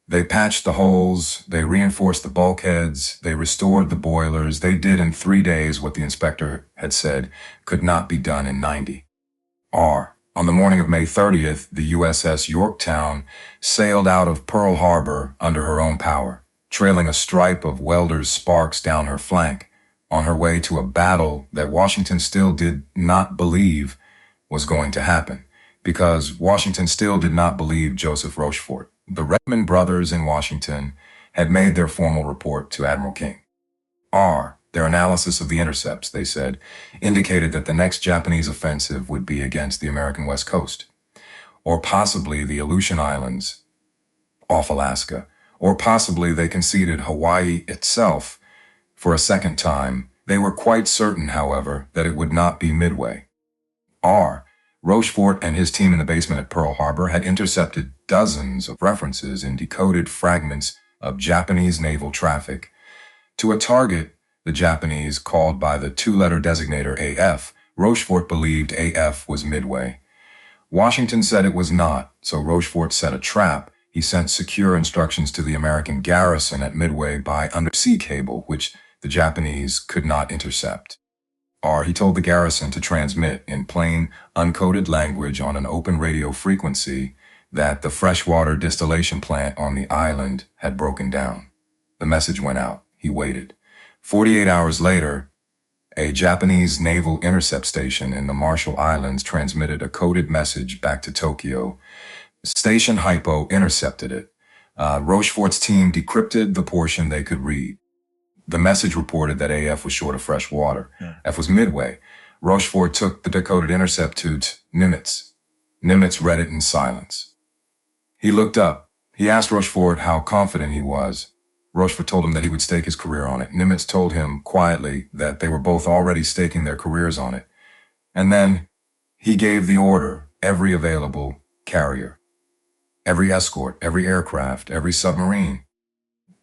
They patched the holes, they reinforced the bulkheads, they restored the boilers. They did in 3 days what the inspector had said could not be done in 90. On the morning of May 30th, the USS Yorktown sailed out of Pearl Harbor under her own power, trailing a stripe of welders' sparks down her flank, on her way to a battle that Washington still did not believe was going to happen, because Washington still did not believe Joseph Rochefort. The Redmond brothers in Washington had made their formal report to Admiral King. Their analysis of the intercepts, they said, indicated that the next Japanese offensive would be against the American West Coast, or possibly the Aleutian Islands off Alaska, or possibly they conceded Hawaii itself for a second time. They were quite certain, however, that it would not be Midway. Rochefort and his team in the basement at Pearl Harbor had intercepted dozens of references in decoded fragments of Japanese naval traffic to a target the Japanese called by the 2-letter designator AF. Rochefort believed AF was Midway. Washington said it was not, so Rochefort set a trap. He sent secure instructions to the American garrison at Midway by undersea cable, which the Japanese could not intercept. He told the garrison to transmit in plain, uncoded language on an open radio frequency that the freshwater distillation plant on the island had broken down. The message went out. He waited. 48 hours later, a Japanese naval intercept station in the Marshall Islands transmitted a coded message back to Tokyo. Station Hypo intercepted it. Rochefort's team decrypted the portion they could read. The message reported that AF was short of fresh water. F was Midway. Rochefort took the decoded intercept to Nimitz. Nimitz read it in silence. He looked up. He asked Rochefort how confident he was. Rochefort told him that he would stake his career on it. Nimitz told him quietly that they were both already staking their careers on it. And then he gave the order: every available carrier, every escort, every aircraft, every submarine,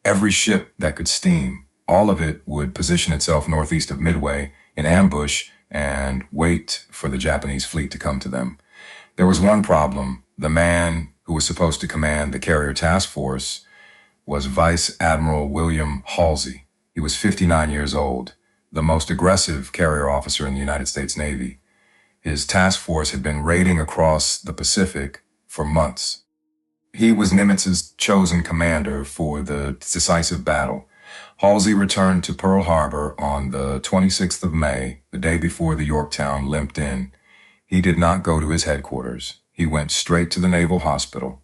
every ship that could steam, all of it would position itself northeast of Midway in ambush and wait for the Japanese fleet to come to them. There was one problem. The man who was supposed to command the carrier task force was Vice Admiral William Halsey. He was 59 years old, the most aggressive carrier officer in the United States Navy. His task force had been raiding across the Pacific for months. He was Nimitz's chosen commander for the decisive battle. Halsey returned to Pearl Harbor on the 26th of May, the day before the Yorktown limped in. He did not go to his headquarters. He went straight to the Naval Hospital.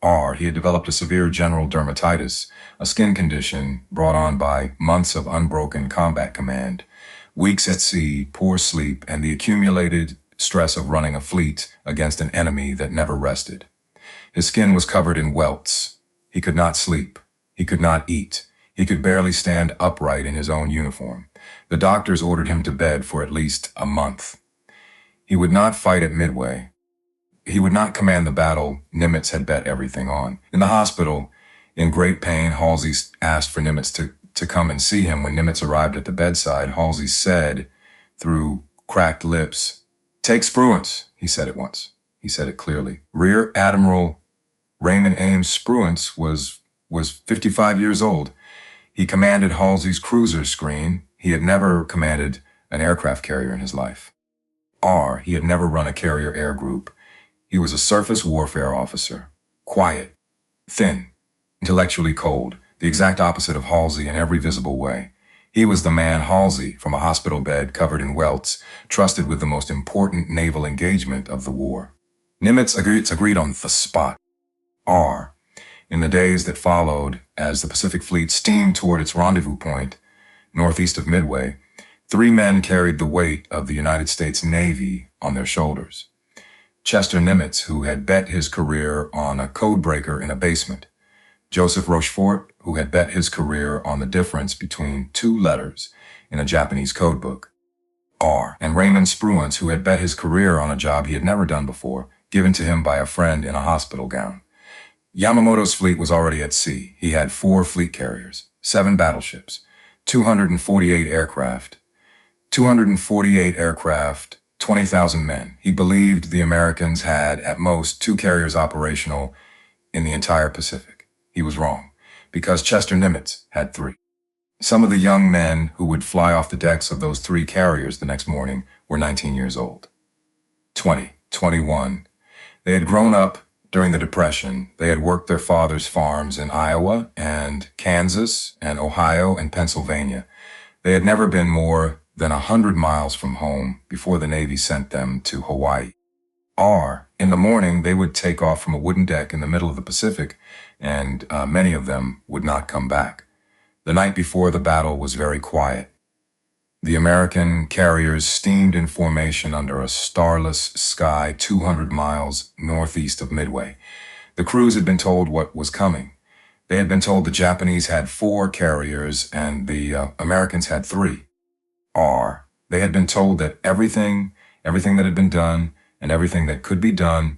R. He had developed a severe general dermatitis, a skin condition brought on by months of unbroken combat command, weeks at sea, poor sleep, and the accumulated stress of running a fleet against an enemy that never rested. His skin was covered in welts. He could not sleep. He could not eat. He could barely stand upright in his own uniform. The doctors ordered him to bed for at least a month. He would not fight at Midway. He would not command the battle Nimitz had bet everything on. In the hospital, in great pain, Halsey asked for Nimitz to come and see him. When Nimitz arrived at the bedside, Halsey said, through cracked lips, "Take Spruance," he said it once. He said it clearly. Rear Admiral Raymond Ames Spruance was 55 years old. He commanded Halsey's cruiser screen. He had never commanded an aircraft carrier in his life. R. He had never run a carrier air group. He was a surface warfare officer. Quiet, thin, intellectually cold, the exact opposite of Halsey in every visible way. He was the man Halsey, from a hospital bed covered in welts, trusted with the most important naval engagement of the war. Nimitz agreed on the spot. R. In the days that followed, as the Pacific Fleet steamed toward its rendezvous point, northeast of Midway, 3 men carried the weight of the United States Navy on their shoulders. Chester Nimitz, who had bet his career on a codebreaker in a basement. Joseph Rochefort, who had bet his career on the difference between 2 letters in a Japanese codebook. R. And Raymond Spruance, who had bet his career on a job he had never done before, given to him by a friend in a hospital gown. Yamamoto's fleet was already at sea. He had 4 fleet carriers, 7 battleships, 248 aircraft, 20,000 men. He believed the Americans had, at most, 2 carriers operational in the entire Pacific. He was wrong, because Chester Nimitz had 3. Some of the young men who would fly off the decks of those 3 carriers the next morning were 19 years old. 20, 21. They had grown up during the Depression. They had worked their fathers' farms in Iowa and Kansas and Ohio and Pennsylvania. They had never been more than 100 miles from home before the Navy sent them to Hawaii. R. In the morning, they would take off from a wooden deck in the middle of the Pacific, and many of them would not come back. The night before the battle was very quiet. The American carriers steamed in formation under a starless sky 200 miles northeast of Midway. The crews had been told what was coming. They had been told the Japanese had 4 carriers and the Americans had 3. R. They had been told that everything that had been done and everything that could be done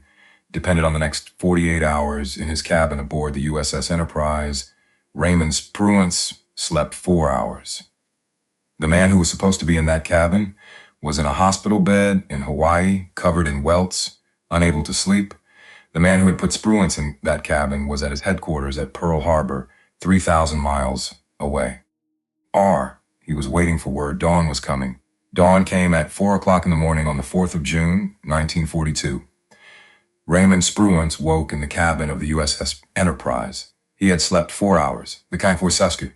depended on the next 48 hours in his cabin aboard the USS Enterprise. Raymond Spruance slept 4 hours. The man who was supposed to be in that cabin was in a hospital bed in Hawaii, covered in welts, unable to sleep. The man who had put Spruance in that cabin was at his headquarters at Pearl Harbor, 3,000 miles away. R. He was waiting for word dawn was coming. Dawn came at 4 o'clock in the morning on the 4th of June, 1942. Raymond Spruance woke in the cabin of the USS Enterprise. He had slept 4 hours, the kind for Sasku.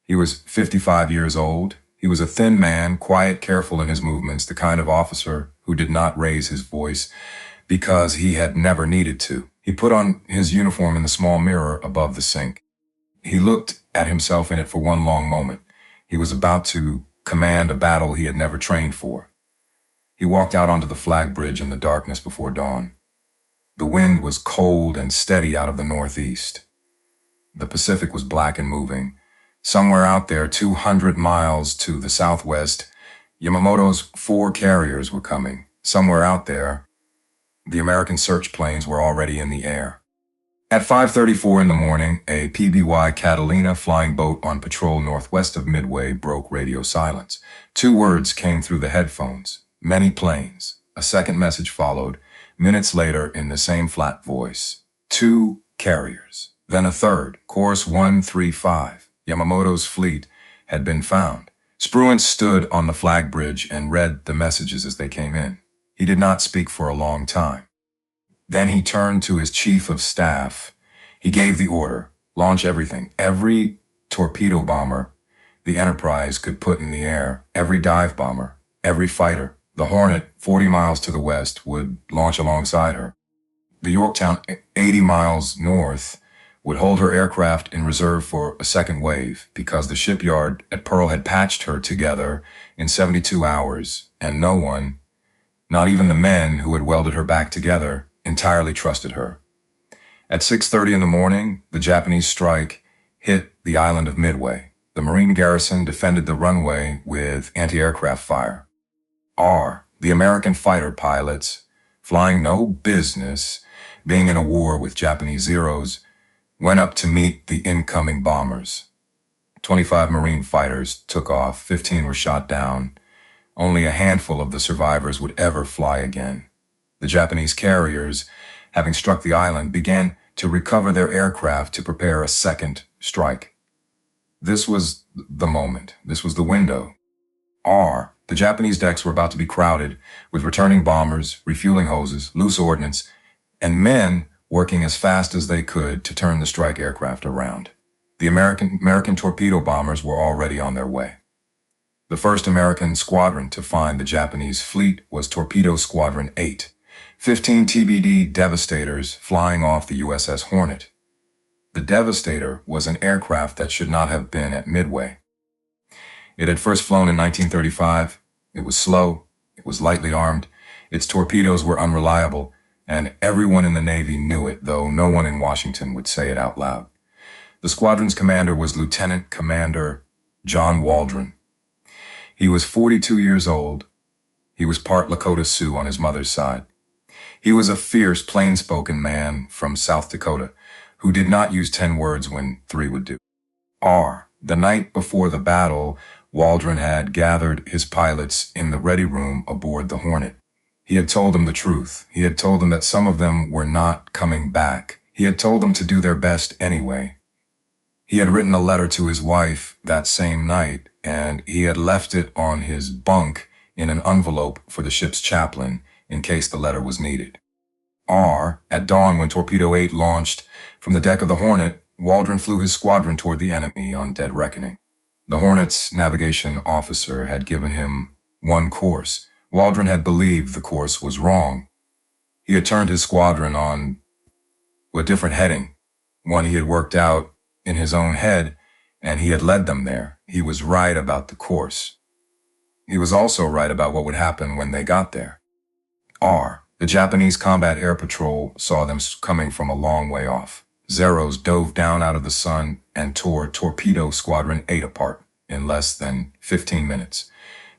He was 55 years old. He was a thin man, quiet, careful in his movements, the kind of officer who did not raise his voice because he had never needed to. He put on his uniform in the small mirror above the sink. He looked at himself in it for one long moment. He was about to command a battle he had never trained for. He walked out onto the flag bridge in the darkness before dawn. The wind was cold and steady out of the northeast. The Pacific was black and moving. Somewhere out there, 200 miles to the southwest, Yamamoto's 4 carriers were coming. Somewhere out there, the American search planes were already in the air. At 5:34 in the morning, a PBY Catalina flying boat on patrol northwest of Midway broke radio silence. 2 words came through the headphones. Many planes. A second message followed, minutes later in the same flat voice. 2 carriers. Then a third, course 135. Yamamoto's fleet had been found. Spruance stood on the flag bridge and read the messages as they came in. He did not speak for a long time. Then he turned to his chief of staff. He gave the order, launch everything. Every torpedo bomber the Enterprise could put in the air, every dive bomber, every fighter. The Hornet, 40 miles to the west, would launch alongside her. The Yorktown, 80 miles north, would hold her aircraft in reserve for a second wave because the shipyard at Pearl had patched her together in 72 hours, and no one, not even the men who had welded her back together, entirely trusted her. At 6:30 in the morning, the Japanese strike hit the island of Midway. The Marine garrison defended the runway with anti-aircraft fire. The American fighter pilots, flying no business, being in a war with Japanese Zeros, went up to meet the incoming bombers. 25 Marine fighters took off, 15 were shot down. Only a handful of the survivors would ever fly again. The Japanese carriers, having struck the island, began to recover their aircraft to prepare a second strike. This was the moment. This was the window. The Japanese decks were about to be crowded with returning bombers, refueling hoses, loose ordnance, and men working as fast as they could to turn the strike aircraft around. The American torpedo bombers were already on their way. The first American squadron to find the Japanese fleet was Torpedo Squadron 8, 15 TBD Devastators flying off the USS Hornet. The Devastator was an aircraft that should not have been at Midway. It had first flown in 1935. It was slow. It was lightly armed. Its torpedoes were unreliable, and everyone in the Navy knew it, though no one in Washington would say it out loud. The squadron's commander was Lieutenant Commander John Waldron. He was 42 years old. He was part Lakota Sioux on his mother's side. He was a fierce, plain-spoken man from South Dakota who did not use 10 words when 3 would do. The night before the battle, Waldron had gathered his pilots in the ready room aboard the Hornet. He had told them the truth. He had told them that some of them were not coming back. He had told them to do their best anyway. He had written a letter to his wife that same night, and he had left it on his bunk in an envelope for the ship's chaplain in case the letter was needed. At dawn, when Torpedo 8 launched from the deck of the Hornet, Waldron flew his squadron toward the enemy on dead reckoning. The Hornet's navigation officer had given him one course. Waldron had believed the course was wrong. He had turned his squadron on a different heading, one he had worked out in his own head, and he had led them there. He was right about the course. He was also right about what would happen when they got there. The Japanese Combat Air Patrol saw them coming from a long way off. Zeros dove down out of the sun and tore Torpedo Squadron 8 apart in less than 15 minutes.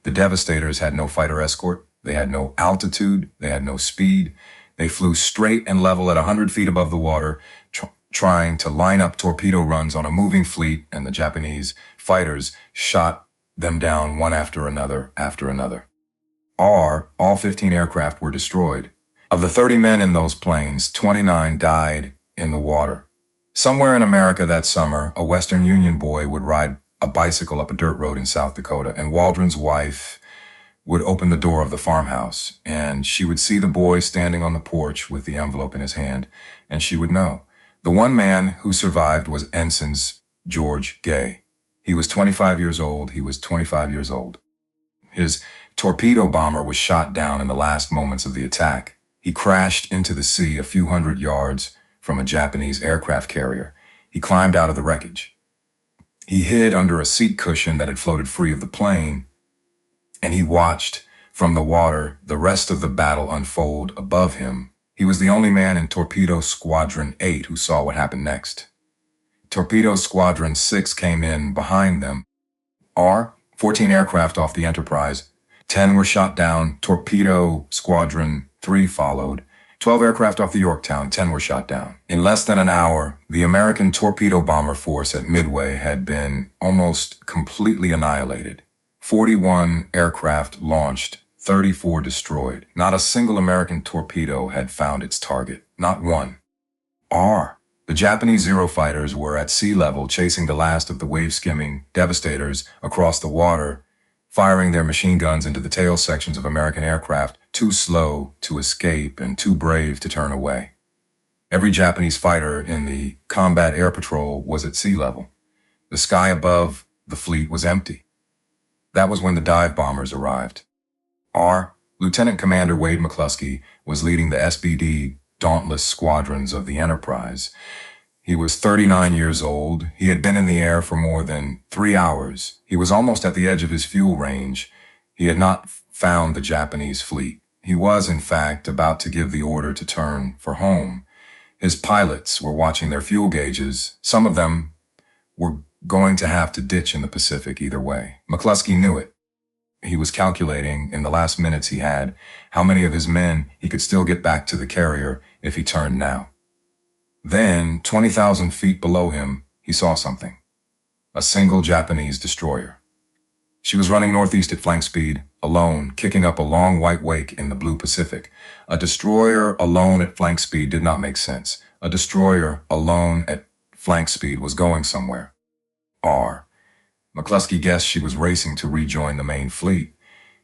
The Devastators had no fighter escort. They had no altitude. They had no speed. They flew straight and level at 100 feet above the water, trying to line up torpedo runs on a moving fleet, and the Japanese fighters shot them down one after another. All 15 aircraft were destroyed. Of the 30 men in those planes, 29 died in the water. Somewhere in America that summer, a Western Union boy would ride a bicycle up a dirt road in South Dakota, and Waldron's wife would open the door of the farmhouse, and she would see the boy standing on the porch with the envelope in his hand, and she would know. The one man who survived was Ensign George Gay. He was 25 years old. His torpedo bomber was shot down in the last moments of the attack. He crashed into the sea a few hundred yards from a Japanese aircraft carrier. He climbed out of the wreckage. He hid under a seat cushion that had floated free of the plane, and he watched from the water the rest of the battle unfold above him. He was the only man in Torpedo Squadron 8 who saw what happened next. Torpedo Squadron 6 came in behind them. 14 aircraft off the Enterprise. 10 were shot down. Torpedo Squadron 3 followed. 12 aircraft off the Yorktown, 10 were shot down. In less than an hour, the American torpedo bomber force at Midway had been almost completely annihilated. 41 aircraft launched, 34 destroyed. Not a single American torpedo had found its target. Not one. The Japanese Zero fighters were at sea level chasing the last of the wave-skimming Devastators across the water, firing their machine guns into the tail sections of American aircraft, too slow to escape and too brave to turn away. Every Japanese fighter in the Combat Air Patrol was at sea level. The sky above the fleet was empty. That was when the dive bombers arrived. Lieutenant Commander Wade McCluskey was leading the SBD dauntless squadrons of the Enterprise. He was 39 years old. He had been in the air for more than 3 hours. He was almost at the edge of his fuel range. He had not found the Japanese fleet. He was, in fact, about to give the order to turn for home. His pilots were watching their fuel gauges. Some of them were going to have to ditch in the Pacific either way. McCluskey knew it. He was calculating, in the last minutes he had, how many of his men he could still get back to the carrier if he turned now. Then, 20,000 feet below him, he saw something. A single Japanese destroyer. She was running northeast at flank speed, alone, kicking up a long white wake in the blue Pacific. A destroyer alone at flank speed did not make sense. A destroyer alone at flank speed was going somewhere. McCluskey guessed she was racing to rejoin the main fleet.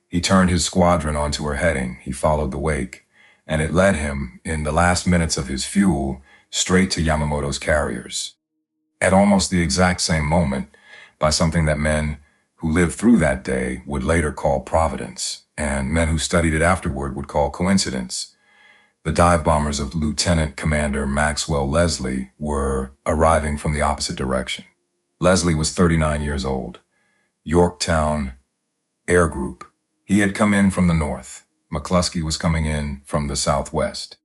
He turned his squadron onto her heading. He followed the wake, and it led him, in the last minutes of his fuel, straight to Yamamoto's carriers. At almost the exact same moment, by something that men who lived through that day would later call providence, and men who studied it afterward would call coincidence. The dive bombers of Lieutenant Commander Maxwell Leslie were arriving from the opposite direction. Leslie was 39 years old. Yorktown Air Group. He had come in from the north. McCluskey was coming in from the southwest.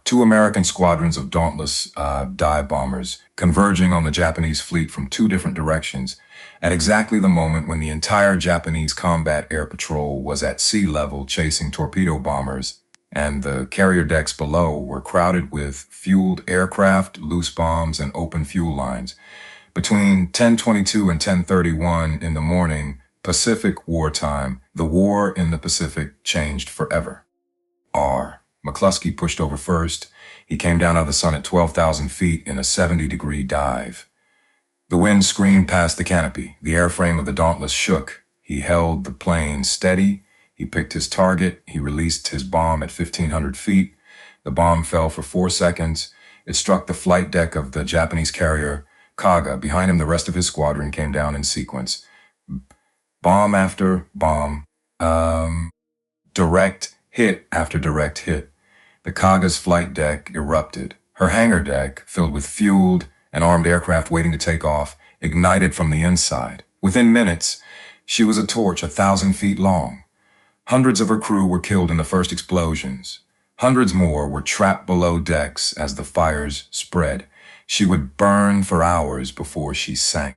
Two American squadrons of dauntless dive bombers converging on the Japanese fleet from two different directions at exactly the moment when the entire Japanese combat air patrol was at sea level chasing torpedo bombers, and the carrier decks below were crowded with fueled aircraft, loose bombs, and open fuel lines. Between 10:22 and 10:31 in the morning, Pacific wartime, the war in the Pacific changed forever. McCluskey pushed over first. He came down out of the sun at 12,000 feet in a 70-degree dive. The wind screamed past the canopy. The airframe of the Dauntless shook. He held the plane steady. He picked his target. He released his bomb at 1,500 feet. The bomb fell for 4 seconds. It struck the flight deck of the Japanese carrier Kaga. Behind him, the rest of his squadron came down in sequence. Bomb after bomb. Direct hit after direct hit. The Kaga's flight deck erupted. Her hangar deck, filled with fueled and armed aircraft waiting to take off, ignited from the inside. Within minutes, she was a torch 1,000 feet long. Hundreds of her crew were killed in the first explosions. Hundreds more were trapped below decks as the fires spread. She would burn for hours before she sank.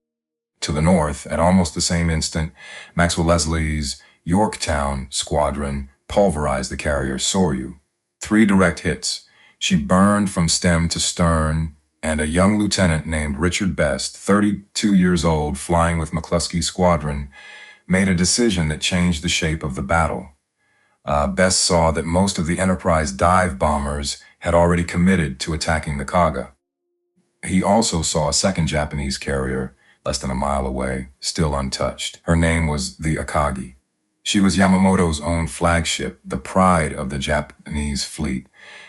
To the north, at almost the same instant, Maxwell Leslie's Yorktown squadron pulverized the carrier Soryu. 3 direct hits. She burned from stem to stern, and a young lieutenant named Richard Best, 32 years old, flying with McCluskey's squadron, made a decision that changed the shape of the battle. Best saw that most of the Enterprise dive bombers had already committed to attacking the Kaga. He also saw a second Japanese carrier, less than a mile away, still untouched. Her name was the Akagi. She was Yamamoto's own flagship, the pride of the Japanese fleet.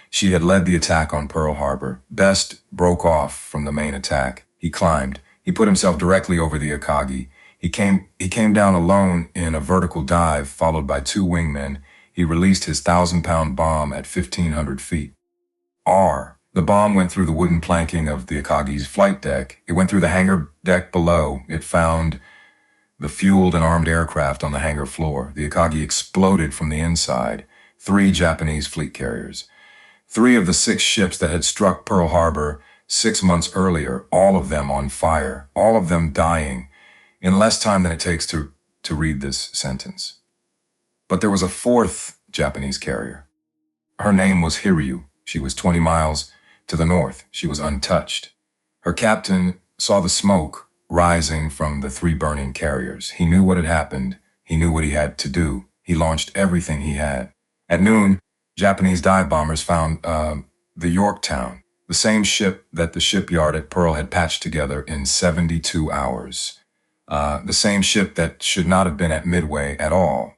She had led the attack on Pearl Harbor. Best broke off from the main attack. He climbed. He put himself directly over the Akagi. He came down alone in a vertical dive, followed by 2 wingmen. He released his 1,000-pound bomb at 1,500 feet. The bomb went through the wooden planking of the Akagi's flight deck. It went through the hangar deck below. It found the fueled and armed aircraft on the hangar floor. The Akagi exploded from the inside. 3 Japanese fleet carriers. 3 of the 6 ships that had struck Pearl Harbor 6 months earlier, all of them on fire, all of them dying, in less time than it takes to read this sentence. But there was a 4th Japanese carrier. Her name was Hiryu. She was 20 miles to the north. She was untouched. Her captain saw the smoke rising from the 3 burning carriers. He knew what had happened. He knew what he had to do. He launched everything he had. At noon, Japanese dive bombers found the Yorktown, the same ship that the shipyard at Pearl had patched together in 72 hours. The same ship that should not have been at Midway at all.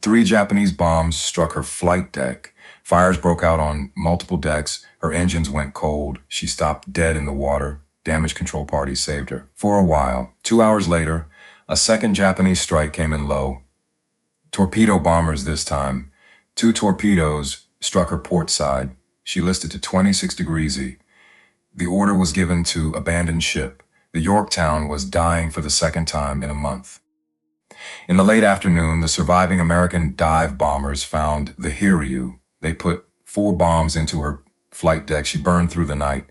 3 Japanese bombs struck her flight deck. Fires broke out on multiple decks. Her engines went cold. She stopped dead in the water. Damage control parties saved her. For a while, 2 hours later, a second Japanese strike came in low. Torpedo bombers this time. 2 torpedoes struck her port side. She listed to 26 degrees E. The order was given to abandon ship. The Yorktown was dying for the second time in a month. In the late afternoon, the surviving American dive bombers found the Hiryu. They put 4 bombs into her flight deck. She burned through the night.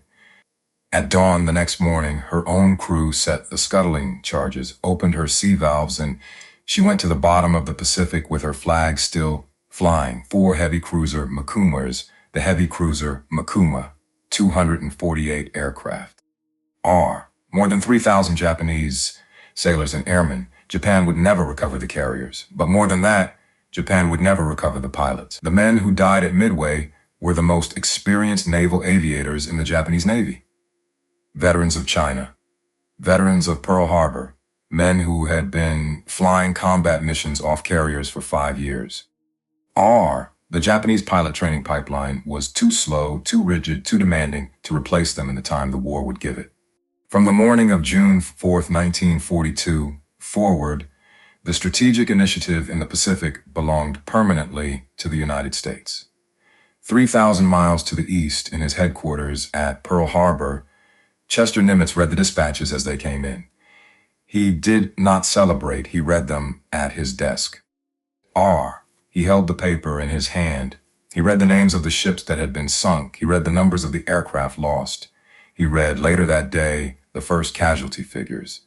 At dawn the next morning, her own crew set the scuttling charges, opened her sea valves, and she went to the bottom of the Pacific with her flag still flying. 4 heavy cruiser Makumas, the heavy cruiser Makuma, 248 aircraft. More than 3,000 Japanese sailors and airmen. Japan would never recover the carriers. But more than that, Japan would never recover the pilots. The men who died at Midway were the most experienced naval aviators in the Japanese Navy. Veterans of China, veterans of Pearl Harbor, men who had been flying combat missions off carriers for 5 years. The Japanese pilot training pipeline was too slow, too rigid, too demanding to replace them in the time the war would give it. From the morning of June 4, 1942, forward, the strategic initiative in the Pacific belonged permanently to the United States. 3,000 miles to the east, in his headquarters at Pearl Harbor, Chester Nimitz read the dispatches as they came in. He did not celebrate, he read them at his desk. He held the paper in his hand. He read the names of the ships that had been sunk. He read the numbers of the aircraft lost. He read, later that day, the first casualty figures.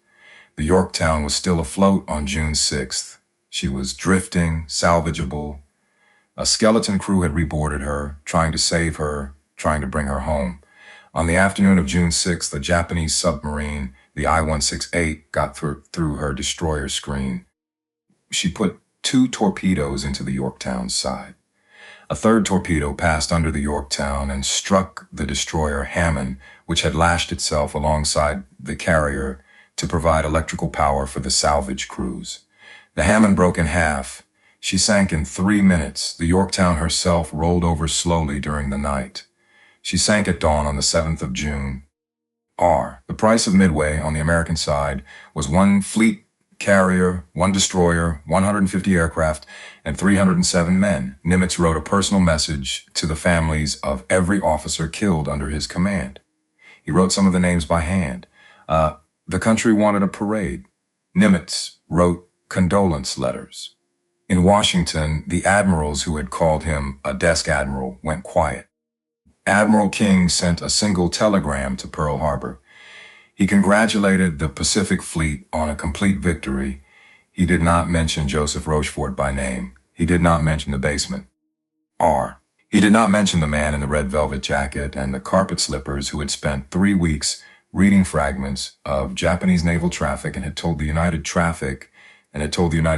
The Yorktown was still afloat on June 6th. She was drifting, salvageable. A skeleton crew had reboarded her, trying to save her, trying to bring her home. On the afternoon of June 6th, a Japanese submarine, the I-168, got through her destroyer screen. She put 2 torpedoes into the Yorktown's side. A third torpedo passed under the Yorktown and struck the destroyer Hammond, which had lashed itself alongside the carrier to provide electrical power for the salvage crews. The Hammond broke in half. She sank in 3 minutes. The Yorktown herself rolled over slowly during the night. She sank at dawn on the 7th of June. The price of Midway on the American side was 1 fleet carrier, 1 destroyer, 150 aircraft, and 307 men. Nimitz wrote a personal message to the families of every officer killed under his command. He wrote some of the names by hand. The country wanted a parade. Nimitz wrote condolence letters. In Washington, the admirals who had called him a desk admiral went quiet. Admiral King sent a single telegram to Pearl Harbor. He congratulated the Pacific Fleet on a complete victory. He did not mention Joseph Rochefort by name. He did not mention the basement. He did not mention the man in the red velvet jacket and the carpet slippers who had spent 3 weeks reading fragments of Japanese naval traffic and had told the United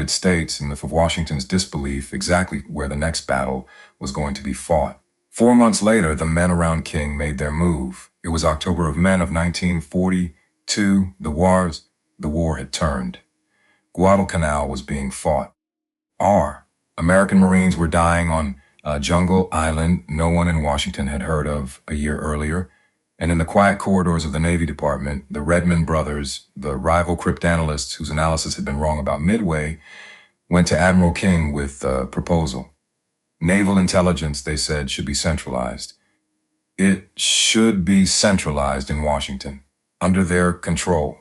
States, in the of Washington's disbelief, exactly where the next battle was going to be fought. 4 months later, the men around King made their move. It was October of 1942. The war had turned. Guadalcanal was being fought. American Marines were dying on Jungle Island no one in Washington had heard of a year earlier. And in the quiet corridors of the Navy Department, the Redmond brothers, the rival cryptanalysts whose analysis had been wrong about Midway, went to Admiral King with a proposal. Naval intelligence, they said, should be centralized. It should be centralized in Washington, under their control.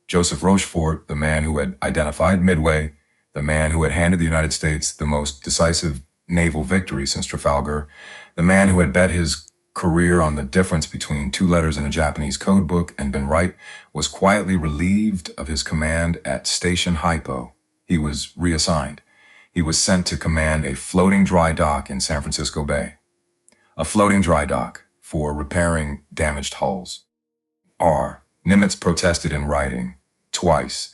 Joseph Rochefort, the man who had identified Midway, the man who had handed the United States the most decisive naval victory since Trafalgar, the man who had bet his career on the difference between 2 letters in a Japanese code book and been right, was quietly relieved of his command at Station Hypo. He was reassigned. He was sent to command a floating dry dock in San Francisco Bay. A floating dry dock for repairing damaged hulls. Nimitz protested in writing, twice.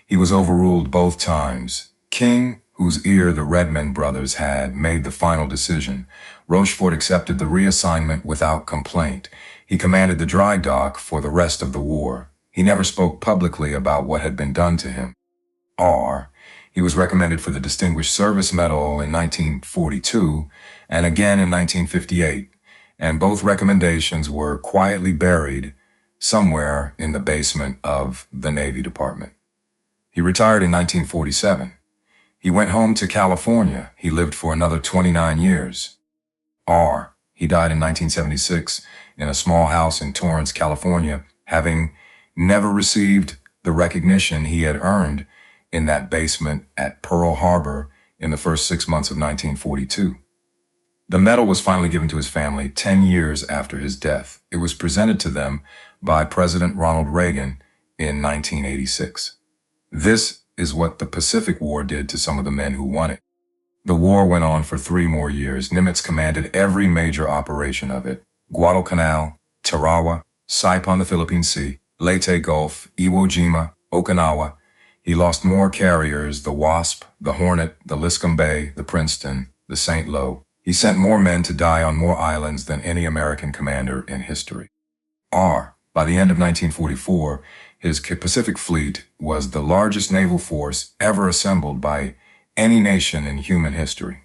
He was overruled both times. King, whose ear the Redmond brothers had, made the final decision. Rochefort accepted the reassignment without complaint. He commanded the dry dock for the rest of the war. He never spoke publicly about what had been done to him. He was recommended for the Distinguished Service Medal in 1942 and again in 1958, and both recommendations were quietly buried somewhere in the basement of the Navy Department. He retired in 1947. He went home to California. He lived for another 29 years. R. He died in 1976 in a small house in Torrance, California, having never received the recognition he had earned in that basement at Pearl Harbor in the first 6 months of 1942. The medal was finally given to his family 10 years after his death. It was presented to them by President Ronald Reagan in 1986. This is what the Pacific War did to some of the men who won it. The war went on for 3 more years. Nimitz commanded every major operation of it: Guadalcanal, Tarawa, Saipan, the Philippine Sea, Leyte Gulf, Iwo Jima, Okinawa. He lost more carriers: the Wasp, the Hornet, the Liscum Bay, the Princeton, the St. Lo. He sent more men to die on more islands than any American commander in history. R. By the end of 1944, his Pacific Fleet was the largest naval force ever assembled by any nation in human history.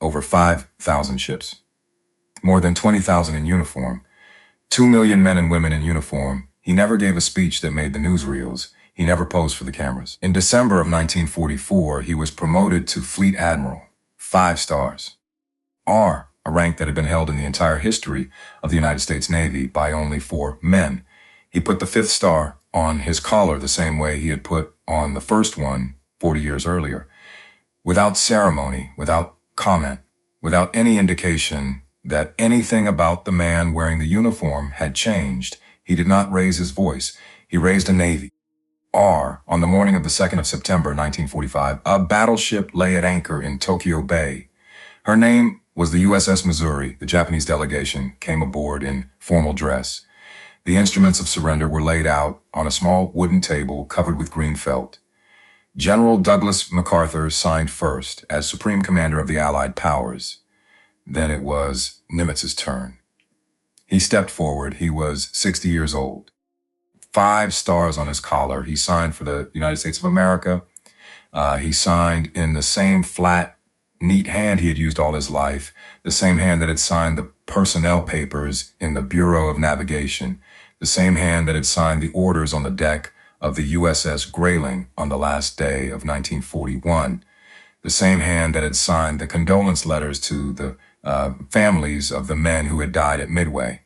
Over 5,000 ships. More than 20,000 in uniform. 2 million men and women in uniform. He never gave a speech that made the newsreels. He never posed for the cameras. In December of 1944, he was promoted to Fleet Admiral, 5 stars. R, a rank that had been held in the entire history of the United States Navy by only 4 men. He put the 5th star on his collar the same way he had put on the first one 40 years earlier. Without ceremony, without comment, without any indication that anything about the man wearing the uniform had changed, he did not raise his voice. He raised a navy. R, on the morning of the 2nd of September, 1945, a battleship lay at anchor in Tokyo Bay. Her name was the USS Missouri. The Japanese delegation came aboard in formal dress. The instruments of surrender were laid out on a small wooden table covered with green felt. General Douglas MacArthur signed first as Supreme Commander of the Allied Powers. Then it was Nimitz's turn. He stepped forward. He was 60 years old. 5 stars on his collar. He signed for the United States of America. He signed in the same flat, neat hand he had used all his life, the same hand that had signed the personnel papers in the Bureau of Navigation, the same hand that had signed the orders on the deck of the USS Grayling on the last day of 1941, the same hand that had signed the condolence letters to the families of the men who had died at Midway.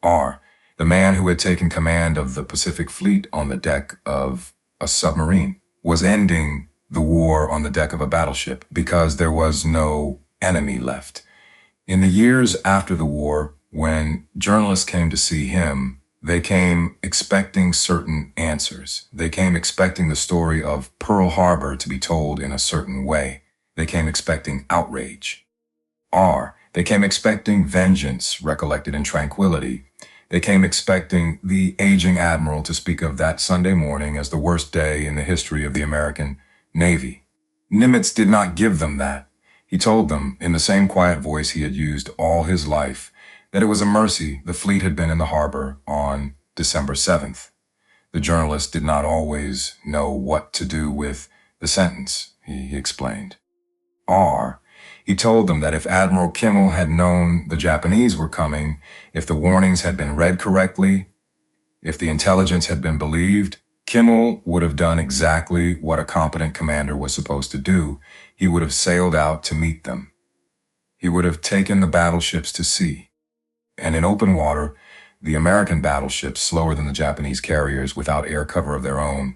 R, the man who had taken command of the Pacific Fleet on the deck of a submarine, was ending the war on the deck of a battleship because there was no enemy left. In the years after the war, when journalists came to see him, they came expecting certain answers. They came expecting the story of Pearl Harbor to be told in a certain way. They came expecting outrage. R, they came expecting vengeance recollected in tranquility. They came expecting the aging admiral to speak of that Sunday morning as the worst day in the history of the American Navy. Nimitz did not give them that. He told them, in the same quiet voice he had used all his life, that it was a mercy the fleet had been in the harbor on December 7th. The journalist did not always know what to do with the sentence, he explained. R, he told them that if Admiral Kimmel had known the Japanese were coming, if the warnings had been read correctly, if the intelligence had been believed, Kimmel would have done exactly what a competent commander was supposed to do. He would have sailed out to meet them. He would have taken the battleships to sea. And in open water, the American battleships, slower than the Japanese carriers, without air cover of their own,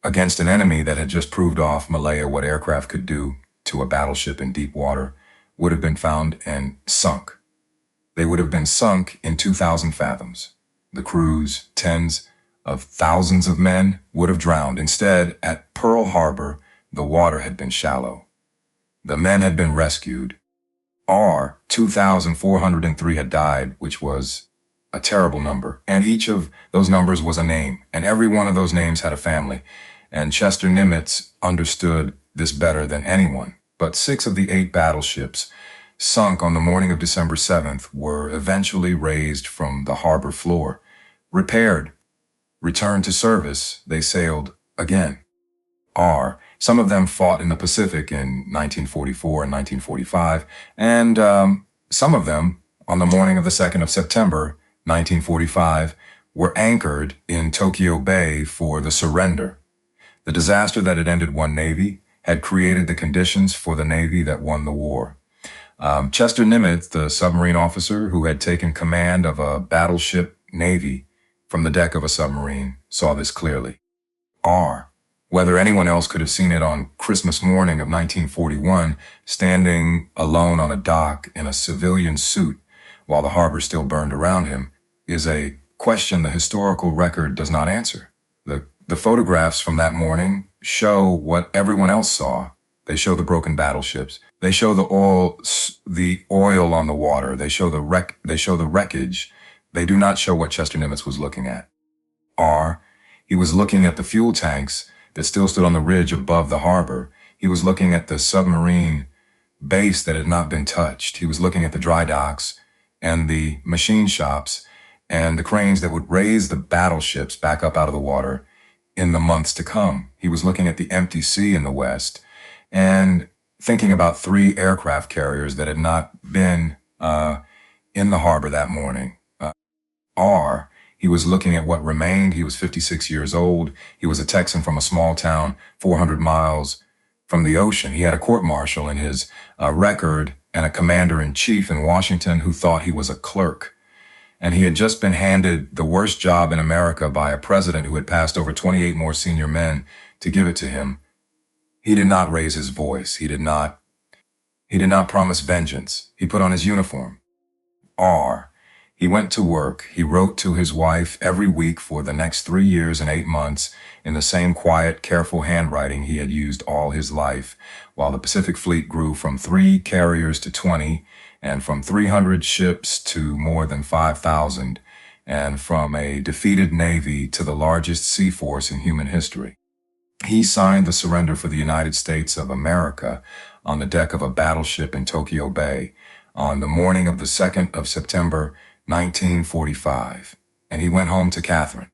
against an enemy that had just proved off Malaya what aircraft could do to a battleship in deep water, would have been found and sunk. They would have been sunk in 2,000 fathoms. The crews, tens of thousands of men, would have drowned. Instead, at Pearl Harbor, the water had been shallow. The men had been rescued. 2,403 had died, which was a terrible number. And each of those numbers was a name. And every one of those names had a family. And Chester Nimitz understood this better than anyone. But 6 of the 8 battleships sunk on the morning of December 7th were eventually raised from the harbor floor, repaired, returned to service. They sailed again. Some of them fought in the Pacific in 1944 and 1945, and some of them, on the morning of the 2nd of September, 1945, were anchored in Tokyo Bay for the surrender. The disaster that had ended one Navy had created the conditions for the Navy that won the war. Chester Nimitz, the submarine officer who had taken command of a battleship navy from the deck of a submarine, saw this clearly. Whether anyone else could have seen it on Christmas morning of 1941, standing alone on a dock in a civilian suit while the harbor still burned around him, is a question the historical record does not answer. The photographs from that morning show what everyone else saw. They show the broken battleships. They show the oil on the water. They show the wreckage. They do not show what Chester Nimitz was looking at. He was looking at the fuel tanks that still stood on the ridge above the harbor. He was looking at the submarine base that had not been touched. He was looking at the dry docks and the machine shops and the cranes that would raise the battleships back up out of the water in the months to come. He was looking at the empty sea in the west and thinking about 3 aircraft carriers that had not been in the harbor that morning. He was looking at what remained. He was 56 years old. He was a Texan from a small town 400 miles from the ocean. He had a court-martial in his record and a commander-in-chief in Washington who thought he was a clerk. And he had just been handed the worst job in America by a president who had passed over 28 more senior men to give it to him. He did not raise his voice. He did not promise vengeance. He put on his uniform. He went to work. He wrote to his wife every week for the next 3 years and 8 months in the same quiet, careful handwriting he had used all his life, while the Pacific Fleet grew from 3 carriers to 20, and from 300 ships to more than 5,000, and from a defeated navy to the largest sea force in human history. He signed the surrender for the United States of America on the deck of a battleship in Tokyo Bay on the morning of the 2nd of September, 1945, and he went home to Catherine.